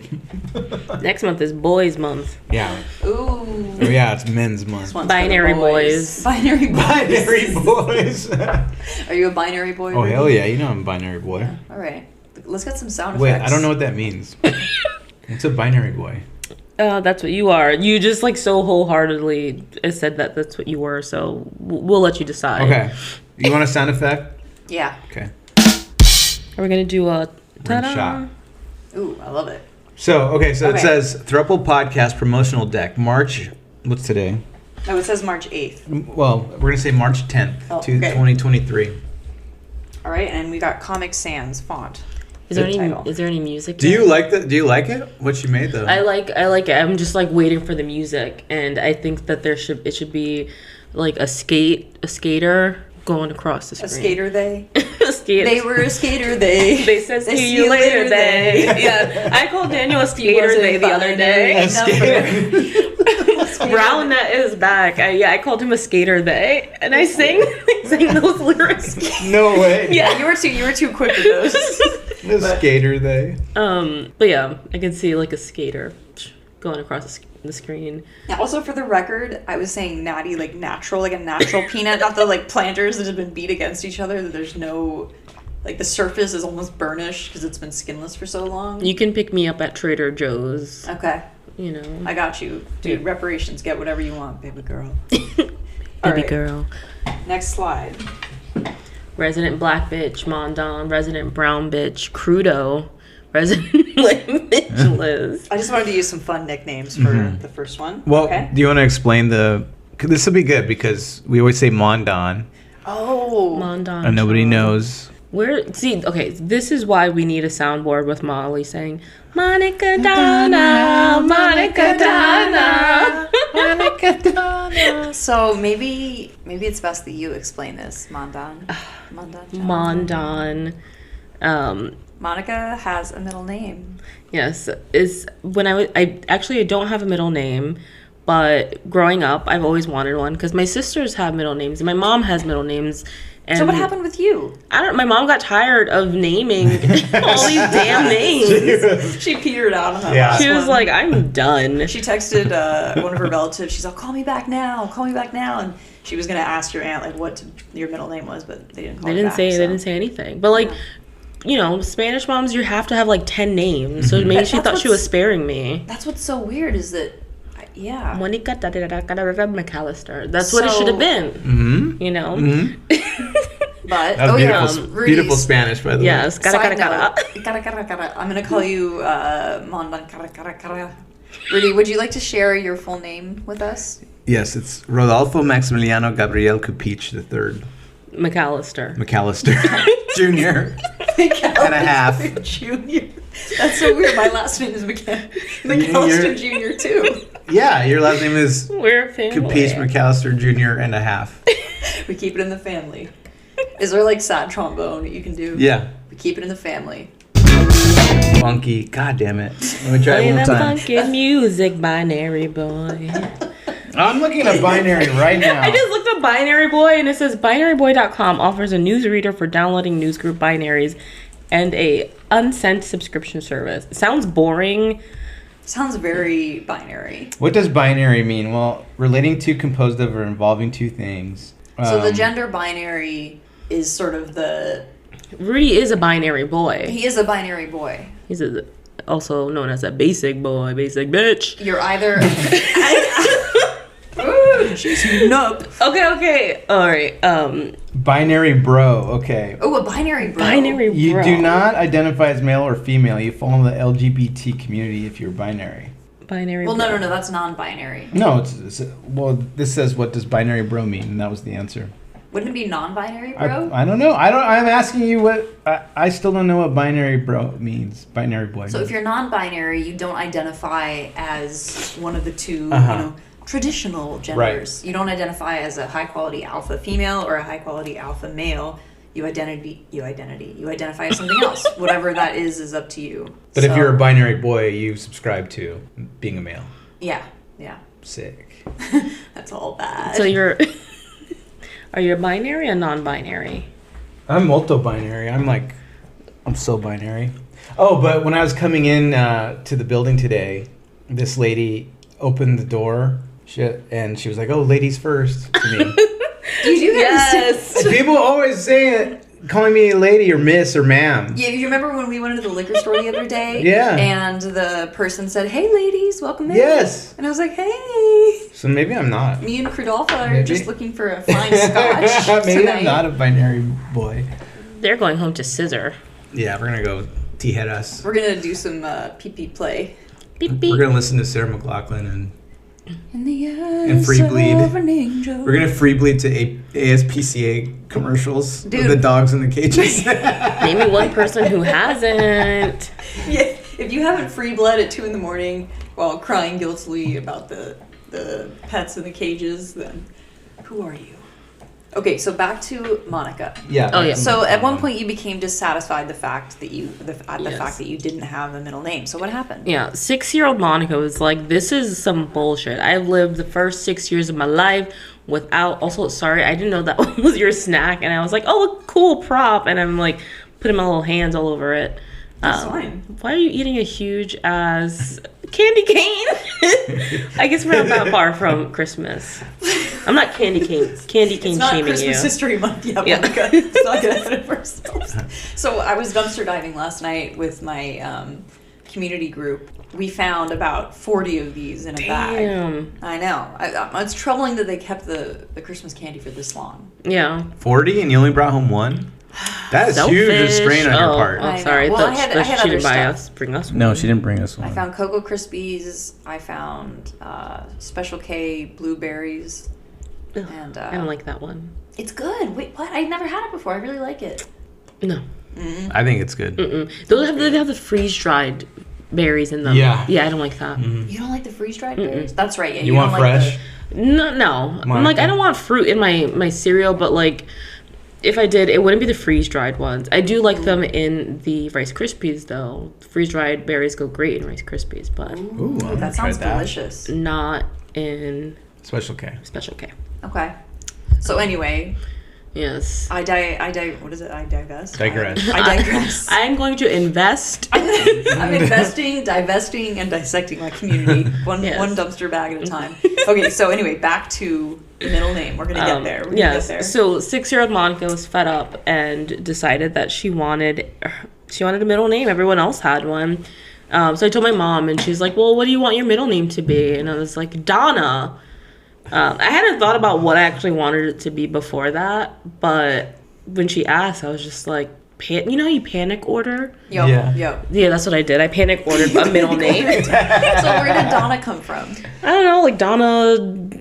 Next month is boys month. Yeah. Ooh. Oh, yeah, it's men's month. This one's Binary for the boys. boys. Binary boys. Binary boys. Are you a binary boy? Oh, Rudy? hell yeah. You know I'm a binary boy. All right. Let's get some sound Wait, effects. I don't know what that means. What's a binary boy? That's what you are. You just like so wholeheartedly said that that's what you were. So we'll let you decide. Okay. You want a sound effect? Yeah. Okay. Are we gonna do a Rim ta-da? shot. Ooh, I love it. So it Okay. says Throuple Podcast promotional deck. March, what's today? Oh, it says March 8th. Well, we're going to say March 10th, Oh, to okay. 2023. All right, and we got Comic Sans font. Is there Good any title. is there any music? Do yet? you like that? Do you like it? What you made though? I like it. I'm just like waiting for the music, and I think that it should be like a skater going across the A screen. skater they. A skater. They were a skater they. They said see you later they. Yeah, I called Daniel a skater wasn't they the other fine. day. A skater. Brown that is back. I called him a skater they, and I sang those lyrics. No way. Yeah. You were too quick with those. A skater they. But yeah, I can see like a skater going across the screen. Now, also for the record, I was saying natty, like natural, like a natural peanut, not the like planters that have been beat against each other. That there's no, like the surface is almost burnished because it's been skinless for so long. You can pick me up at Trader Joe's. Okay, You know, I got you, dude. Reparations, get whatever you want, baby girl. baby Alright. girl. Next slide. Resident black bitch, Mondon. Resident brown bitch, Crudo. Resident lame bitch, Liz. I just wanted to use some fun nicknames for the first one. Well, okay. do you want to explain the? 'Cause this will be good because we always say Mondon Oh, Mondon. and nobody child. knows. Okay, this is why we need a soundboard with Molly saying, Monica Donna, Monica Donna. Monica Donna. So maybe it's best that you explain this, Mandan. Mandan. Monica has a middle name. Yes, is when I don't have a middle name, but growing up I've always wanted one because my sisters have middle names and my mom has middle names. And So what happened with you? I don't. My mom got tired of naming all these damn names. She petered out on that Yeah. last She was one. like, "I'm done." She texted one of her relatives. She's like, call me back now. And she was going to ask your aunt, like, what your middle name was, but they didn't call They her didn't back, say. so. They didn't say anything. But like, you know, Spanish moms, you have to have like 10 names. So maybe she thought she was sparing me. That's what's so weird is that, yeah. Monica McAllister. That's what it should have been. Mm-hmm. You know. Mm-hmm. But, That was beautiful, Rudy's- beautiful Spanish, by the way. Yes. Side note, cara. I'm going to call you Mondan cara. Rudy, would you like to share your full name with us? Yes, it's Rodolfo Maximiliano Gabriel Cupich III. McAllister. McAllister Jr. and a half. Junior. That's so weird. My last name is McAllister Jr. too. Yeah, your last name is We're a family. Cupich McAllister Jr. and a half. We keep it in the family. Is there like sad trombone that you can do? Yeah. We keep it in the family. Funky. God damn it. Let me try it Playing one that time. funky music, binary boy. I'm looking at binary right now. I just looked up Binary Boy and it says binaryboy.com offers a newsreader for downloading newsgroup binaries and a unsent subscription service. It sounds boring. Sounds very binary. What does binary mean? Well, relating to, composed of, or involving two things. So the gender binary is sort of the... Rudy is a binary boy. He is a binary boy. He's also known as a basic boy, basic bitch. You're either... Ooh, she's heating up. Okay. All right. Binary bro. Okay. Oh, a binary bro. Binary bro. You do not identify as male or female. You fall in the LGBT community if you're binary. Binary Well, bro. no, that's non-binary. No, well, this says what does binary bro mean, and that was the answer. Wouldn't it be non-binary bro? I don't know. I'm asking you what. I still don't know what binary bro means. Binary boy. So if you're non-binary, you don't identify as one of the two, traditional genders. Right. You don't identify as a high-quality alpha female or a high-quality alpha male. You identify as something else. Whatever that is up to you. But if you're a binary boy, you subscribe to being a male. Yeah. Sick. That's all bad. So you're... Are you a binary or non-binary? I'm multi-binary. I'm so binary. Oh, but when I was coming in to the building today, this lady opened the door and she was like, "Oh, ladies first" to me. You do that. Yes. People always say it, calling me a lady or miss or ma'am. Yeah, you remember when we went to the liquor store the other day? Yeah. And the person said, "Hey, ladies, welcome in." Yes. And I was like, "Hey." So maybe I'm not. Me and Crudolpha are Maybe. just looking for a fine scotch Maybe tonight. I'm not a binary boy. They're going home to scissor. Yeah, we're gonna go T-head us. We're gonna do some pee-pee play. Beep, beep. We're gonna listen to Sarah McLachlan and In the eyes free bleed. of an angel. we're gonna free bleed to ASPCA commercials Dude. with the dogs in the cages. Name me one person who hasn't. Yeah, if you haven't free bled at 2 a.m. while crying guiltily about the pets in the cages, then who are you? Okay, so back to Monica. Yeah. Oh, yeah. So at one point you became dissatisfied the fact that you Yes. fact that you didn't have a middle name. So what happened? Yeah, 6-year-old Monica was like, this is some bullshit. I've lived the first 6 years of my life without... Also, sorry, I didn't know that was your snack. And I was like, oh, cool prop. And I'm like, putting my little hands all over it. That's fine. Why are you eating a huge ass candy cane? I guess we're not that far from Christmas. I'm not candy cane It's not shaming Christmas you. History Month yet, Yeah. Monica. Let's not get ahead of ourselves. So I was dumpster diving last night with my community group. We found about 40 of these in a bag. Damn. I know. It's troubling that they kept the Christmas candy for this long. Yeah. 40 and you only brought home one? That is huge restraint on your part. Oh, I know. sorry. Well, I had she other didn't buy stuff. us. Bring us one. No, she didn't bring us one. I found Cocoa Krispies. I found Special K blueberries. Ugh, And I don't like that one. it's good. Wait, what? I've never had it before. I really like it. No. I think it's good. Mm-mm. They have the freeze-dried berries in them. Yeah. Yeah, I don't like that. You don't like the freeze-dried berries? That's right. Yeah, You want don't fresh? Like No. I'm like, I don't want fruit in my cereal, but like, if I did, it wouldn't be the freeze-dried ones. I do like them in the Rice Krispies, though. Freeze-dried berries go great in Rice Krispies, but Ooh, that sounds delicious. not in Special K. Special K. Okay. So anyway, Yes. what is it? I divest? Digress. I digress. I'm going to invest. I'm investing, divesting, and dissecting my community one dumpster bag at a time. Okay, so anyway, back to the middle name. We're gonna get there. We're gonna get there. So 6-year-old Monica was fed up and decided that she wanted a middle name. Everyone else had one. So I told my mom, and she's like, "Well, what do you want your middle name to be?" And I was like, "Donna." I hadn't thought about what I actually wanted it to be before that, but when she asked, I was just like, you know how you panic order? Yo. Yeah, that's what I did. I panic ordered a middle name. So where did Donna come from? I don't know, like Donna.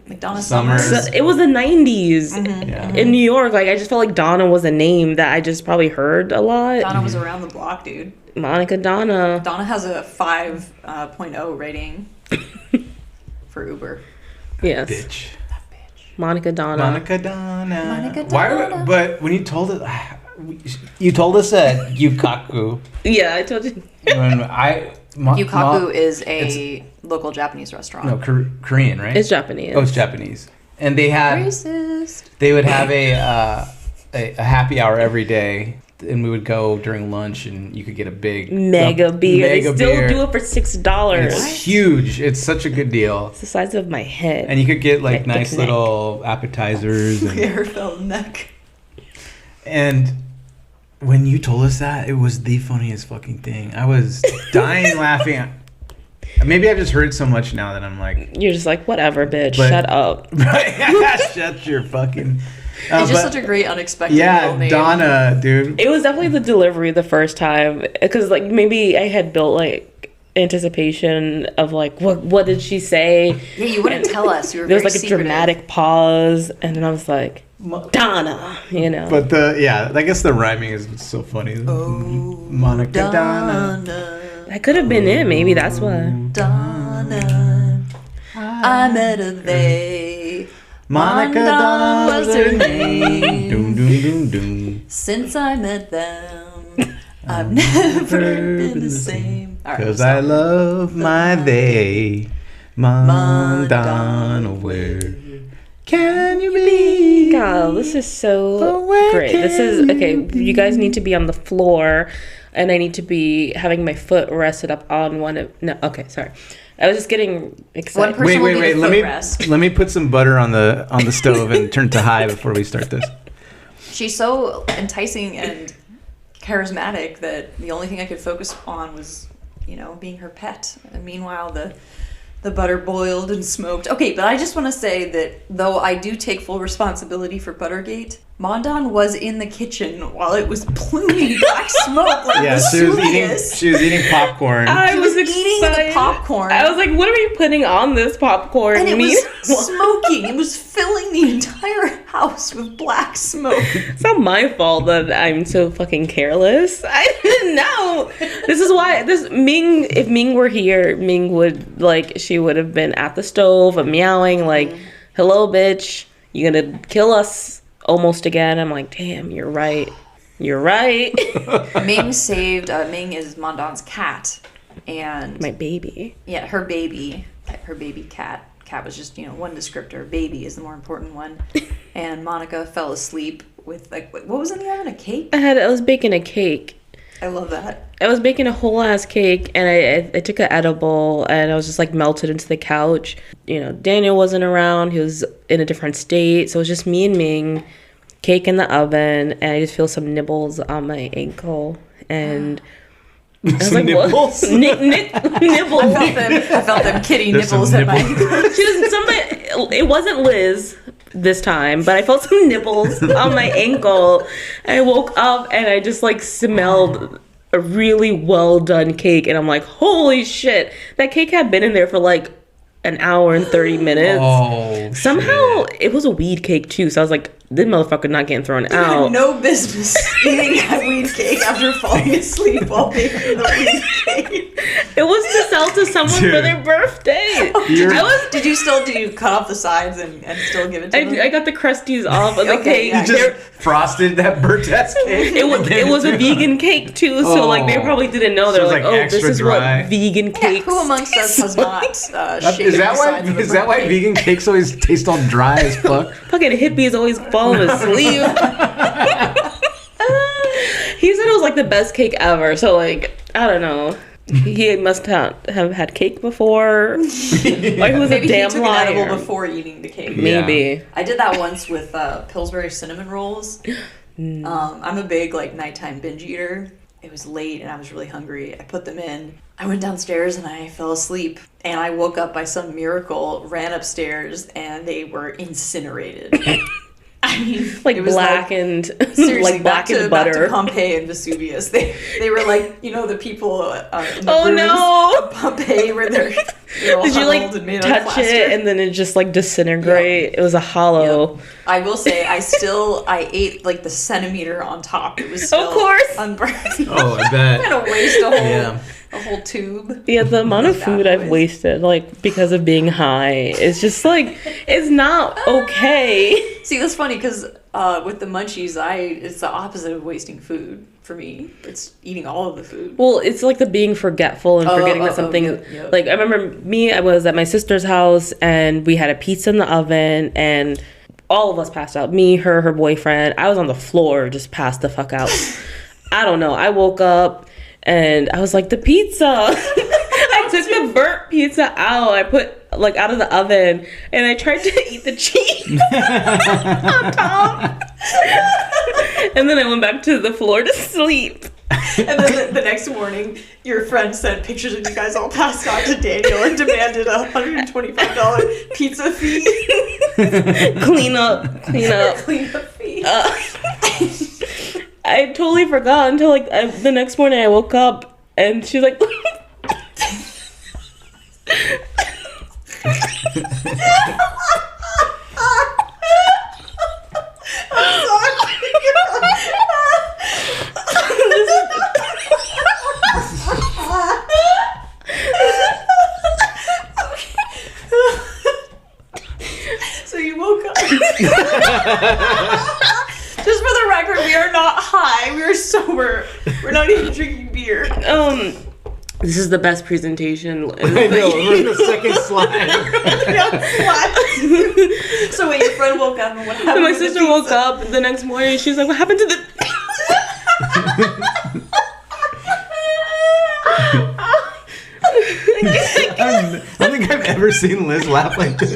Like Donna Summers. Summers. It was the 90s Yeah. in New York. Like I just felt like Donna was a name that I just probably heard a lot. Donna was around the block, dude. Monica Donna. Donna has a 5.0 rating for Uber. Yes. Bitch. Monica Donna. Monica Donna. Monica Why? Donna. But when you told us that Yukaku. Yeah, I told you. When Yukaku is a local Japanese restaurant. No, Korean, right? It's Japanese. Oh, it's Japanese. And they had. Racist. They would have a happy hour every day, and we would go during lunch, and you could get a big Mega beer. Mega They still beer. do it for $6. It's huge. It's such a good deal. It's the size of my head. And you could get like My nice thick neck. little appetizers. And, Hair fell neck. and when you told us that, it was the funniest fucking thing. I was dying laughing. Maybe I've just heard so much now that I'm like, You're just like, whatever, bitch. But- Shut up. shut your fucking. It's just such a great unexpected middle Yeah, name. Donna, dude. It was definitely the delivery the first time. Because, like, maybe I had built, like, anticipation of, like, what did she say? Yeah, you wouldn't tell us. You were There was, very like, a secretive. dramatic pause. And then I was like, Donna, you know. But I guess the rhyming is so funny. Monica Donna. That could have been it. Maybe that's why. Donna. I met her they. Monica Donna Donna was her name. Doom, doom, doom, doom. Since I met them, I've never been the same. All right, Cause stop. I love my they. Mom, Donna, where can you be? God, this is so But where great. This is can okay. you be? You guys need to be on the floor, and I need to be having my foot rested up on one of. No, okay, sorry. I was just getting excited. One person will need a Let footrest. let me put some butter on the stove and turn it to high before we start this. She's so enticing and charismatic that the only thing I could focus on was, being her pet. And meanwhile, the butter boiled and smoked. Okay, but I just want to say that though I do take full responsibility for Buttergate, Mondan was in the kitchen while it was pluming black smoke like Yeah, Vesuvius. she was eating popcorn. I was eating excited. the popcorn. I was like, "What are we putting on this popcorn?" And it was smoking. It was filling the entire house with black smoke. It's not my fault that I'm so fucking careless. I didn't know. This is why if Ming were here, Ming would she would have been at the stove and meowing like, "Hello, bitch, you gonna kill us almost again?" I'm like, "Damn, you're right. You're right." Ming is Mondan's cat, and My baby. yeah, her baby cat. Cat was just one descriptor. Baby is the more important one. And Monica fell asleep with what was in the oven? A cake? I was baking a cake. I love that. I was baking a whole ass cake, and I took an edible, and I was just like melted into the couch. Daniel wasn't around; he was in a different state, so it was just me and Ming, cake in the oven, and I just feel some nibbles on my ankle, and I was Some like, nibbles? "What? Nibbles?" I felt them kitty There's nipples some at my nibbles. She was somebody. It wasn't Liz this time, but I felt some nibbles on my ankle. I woke up and I just smelled a really well done cake, and I'm like, holy shit! That cake had been in there for an hour and 30 minutes. Oh, Somehow it was a weed cake too, so I was like, this motherfucker not getting thrown You out. had no business eating that weed cake after falling asleep while making the weed cake. It was to sell to someone for their birthday. Did you cut off the sides and still give it to them? I got the crusties off of the Okay, cake. yeah. You just frosted that burnt ass cake. It was a vegan cake too, so like they probably didn't know. So They're it's, like, like, oh, extra this is dry. what vegan Yeah, cakes. who amongst us has not Is shaved that the why? sides of a Is that why birthday? vegan cakes always taste all dry as fuck? Fucking hippies always falling asleep. He said it was like the best cake ever. So like, I don't know. He must have had cake before. Like it was Maybe a damn he took liar. an edible before eating the cake. Maybe. I did that once with Pillsbury cinnamon rolls. I'm a big like nighttime binge eater. It was late and I was really hungry. I put them in. I went downstairs and I fell asleep. And I woke up by some miracle, ran upstairs, and they were incinerated. I mean, Like it was blackened, seriously, like blackened back to butter. Pompeii and Vesuvius. They were like, you know, the people in the Oh, ruins no. of Pompeii where they're all Did you like huddled and made out of touch plaster. it and then it just like disintegrate? It was a hollow. Yep. I will say, I ate like the centimeter on top. It was still course. unburned. Oh, I bet. I'm gonna waste Yeah. a whole tube. Yeah, the amount of Bad food I've boys. wasted, like because of being high, it's just like it's not okay. See, that's funny because with the munchies, it's the opposite of wasting food for me. It's eating all of the food. Well, it's like the being forgetful and forgetting that something. Yep. Like I remember I was at my sister's house and we had a pizza in the oven and all of us passed out. Me, her boyfriend. I was on the floor, just passed the fuck out. I don't know. I woke up and I was like, the pizza. I took the burnt pizza out. I put like out of the oven and I tried to eat the cheese on top. And then I went back to the floor to sleep. And then the next morning, your friend sent pictures of you guys all passed out to Daniel and demanded a $125 pizza fee. Clean up. Clean up fee. I totally forgot until like the next morning I woke up and she's like, So you woke up. Just for the record, we are not high. We are sober. We're not even drinking beer. this is the best presentation. I know. We're in the second slide. So wait, your friend woke up and what happened? And my with the sister woke pizza? up the next morning and she was like, what happened to the... I don't think I've ever seen Liz laugh like this.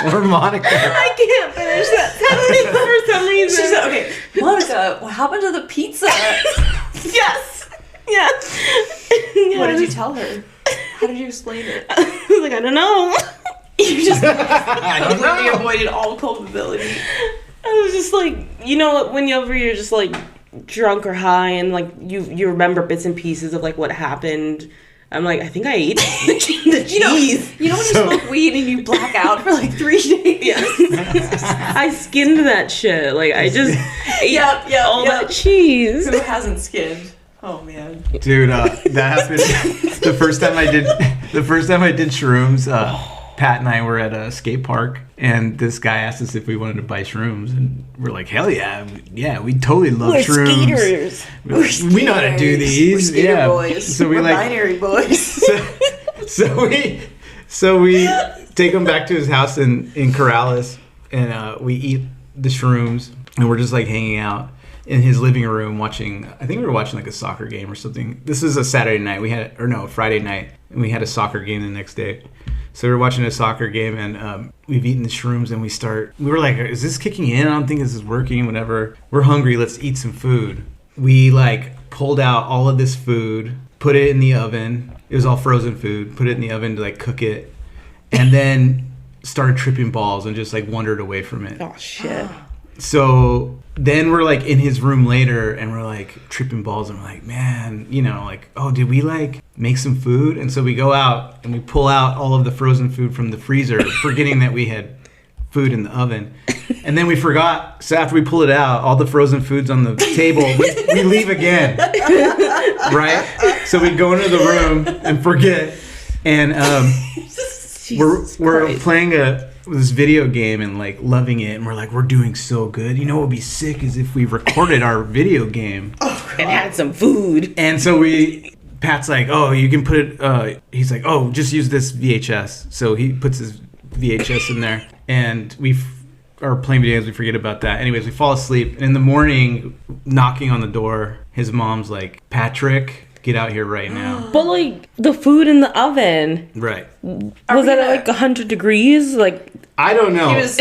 Or Monica. I can't finish that sentence for some She reason. said, okay, Monica, what happened to the pizza? Yes. Yeah. What did you tell her? How did you explain it? I was like, I don't know. You just I don't completely know. avoided all culpability. I was just like, you know, whenever you're just like drunk or high and like you remember bits and pieces of like what happened. I'm like, I think I ate the cheese. You know when you smoke weed and you black out for like 3 days? Yeah. I skinned that shit. Like I just ate all that cheese. Who hasn't skinned? Oh man. Dude, that happened the first time I did shrooms. Pat and I were at a skate park, and this guy asked us if we wanted to buy shrooms, and we're like, hell yeah, we totally love We're shrooms. skaters. We know how to do these. We're skater Yeah. boys. So we We're like binary boys. so we take him back to his house in Corrales, and we eat the shrooms, and we're just like hanging out in his living room watching. I think we were watching like a soccer game or something. This was a Saturday night. Friday night, and we had a soccer game the next day. So we were watching a soccer game, and we've eaten the shrooms, and we were like, is this kicking in? I don't think this is working, whatever. We're hungry, let's eat some food. We like pulled out all of this food, put it in the oven. It was all frozen food. Put it in the oven to like cook it, and then started tripping balls and just like wandered away from it. Oh shit. So then we're like in his room later, and we're like tripping balls, and we're like, man, like, oh, did we like make some food? And so we go out and we pull out all of the frozen food from the freezer, forgetting that we had food in the oven. And then we forgot. So after we pull it out, all the frozen food's on the table. We leave again. Right? So we go into the room and forget. And we're playing this video game and like loving it. And we're like, we're doing so good. You know what would be sick is if we recorded our video game. And had some food. And so Pat's like, oh, you can put it, he's like, oh, just use this VHS. So he puts his VHS in there. And we are playing video games, we forget about that. Anyways, we fall asleep. And in the morning, knocking on the door, his mom's like, Patrick, get out here right now. But like the food in the oven. Right. Was that at like 100 degrees? Like I don't know. He was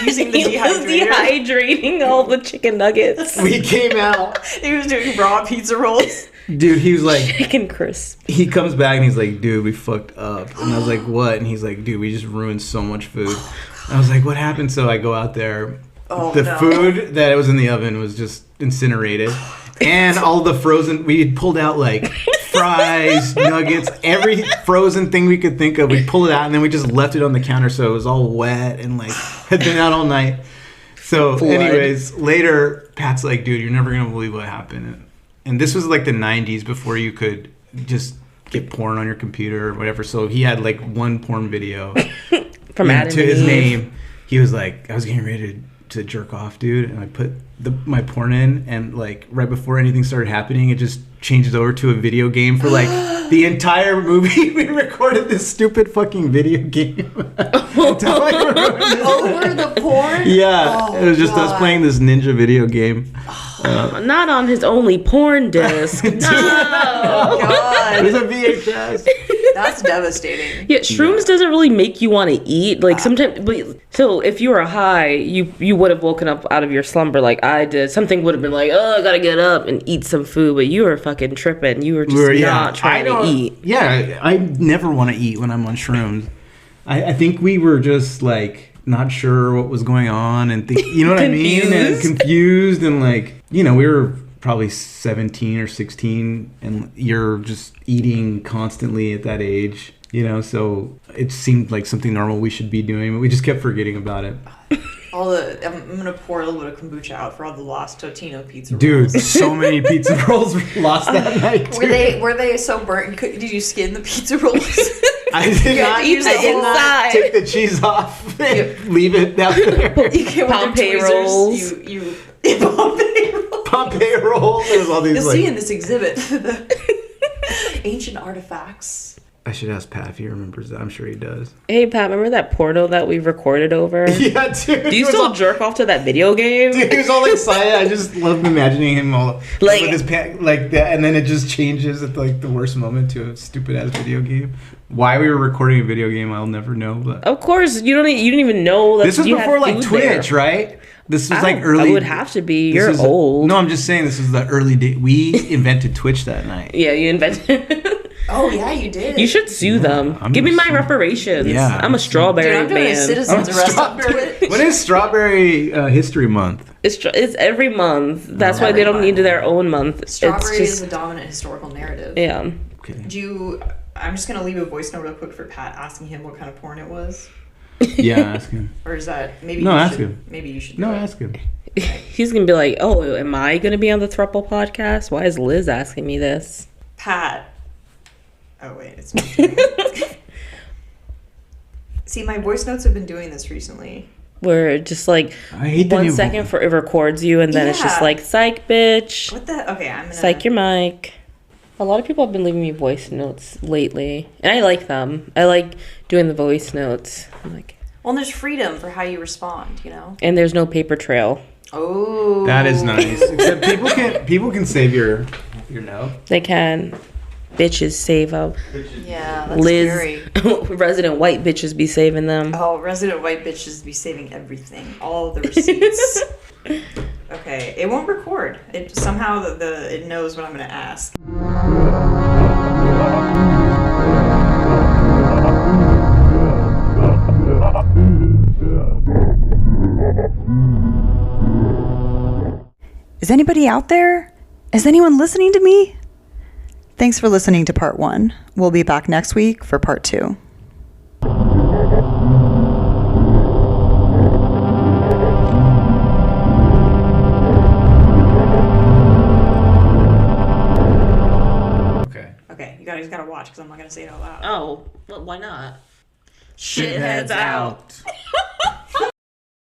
using the he was dehydrator. dehydrating all the chicken nuggets. We came out. He was doing raw pizza rolls. Dude, he was like, Chicken crisp. he comes back and he's like, dude, we fucked up. And I was like, what? And he's like, dude, we just ruined so much food. I was like, what happened? So I go out there. The food that was in the oven was just incinerated. And all the frozen, we had pulled out like fries, nuggets, every frozen thing we could think of. We pulled it out and then we just left it on the counter so it was all wet and like had been out all night. So anyways, later, Pat's like, dude, you're never going to believe what happened. And this was like the 90s before you could just get porn on your computer or whatever. So he had like one porn video From Adam to his and Eve. name. He was like, I was getting ready to jerk off, dude. And I put my porn in and like right before anything started happening, it just changes over to a video game for like the entire movie. We recorded this stupid fucking video game. Until I ruined it. Over the porn? Yeah. It was just us playing this ninja video game. Not on his only porn disc. No. Oh, God. It was a VHS. That's devastating. Yeah, shrooms doesn't really make you want to eat. Like sometimes, so if you were high, you would have woken up out of your slumber like I did. Something would have been like, oh, I gotta get up and eat some food. But you were fucking tripping. You were just not trying to eat. Yeah, I never want to eat when I'm on shrooms. I think we were just like not sure what was going on and you know what I mean? And confused and like, you know, we were probably 17 or 16 and you're just eating constantly at that age, you know, so it seemed like something normal we should be doing, but we just kept forgetting about it. I'm gonna pour a little bit of kombucha out for all the lost Totino pizza rolls. Dude, so many pizza rolls were lost that night. Were they so burnt? Did you skin the pizza rolls? I did not use the inside. take the cheese off and leave it down there. You can't Pompeii rolls. You Pompeii rolls. Pompeii rolls. There's all these You'll like. see in this exhibit the ancient artifacts. I should ask Pat if he remembers that. I'm sure he does. Hey Pat, remember that porno that we recorded over? Yeah, dude. Do you still jerk off to that video game? Dude, he was all excited. I just love imagining him all Like- with his pants like that, and then it just changes at like the worst moment to a stupid ass video game. Why we were recording a video game, I'll never know. But Of course, you didn't even know that this was you had before like food Twitch, there. right? This was like early. It would have to be. this You're was- old. No, I'm just saying this was the early day. We invented Twitch that night. Yeah, you invented. Oh yeah, you did. You should sue them. I'm Give me gonna my sue- reparations. Yeah, I'm a strawberry Dude, I'm doing a man. citizen's arrest on Twitch. When is Strawberry History Month? It's every month. That's why Every they don't month. need their own month. Strawberry it's is just, the dominant historical narrative. yeah. Okay. I'm just gonna leave a voice note real quick for Pat asking him what kind of porn it was. Yeah, ask him. Or is that maybe? No, you ask should, him. Maybe you should. No, do it. ask him. He's gonna be like, "Oh, am I gonna be on the Throuple podcast? Why is Liz asking me this?" Pat. Oh wait, it's my turn. See, my voice notes have been doing this recently. Where just like I hate the 1 new- second for it records you, and then it's just Yeah. like, "Psych, bitch." What the? Okay, I'm gonna. Psych your mic. A lot of people have been leaving me voice notes lately, and I like them. I like doing the voice notes. I'm like, Well, there's freedom for how you respond, you know. and there's no paper trail. Oh. That is nice. Except people can save your note. They can. Bitches save up. Yeah, that's Liz, scary. resident white bitches be saving them. Oh, resident white bitches be saving everything, all the receipts. Okay, it won't record. It somehow it knows what I'm gonna ask. Is anybody out there? Is anyone listening to me? Thanks for listening to part 1. We'll be back next week for part 2. just gotta watch because I'm not gonna say it out loud. Oh, well, why not? Shitheads out.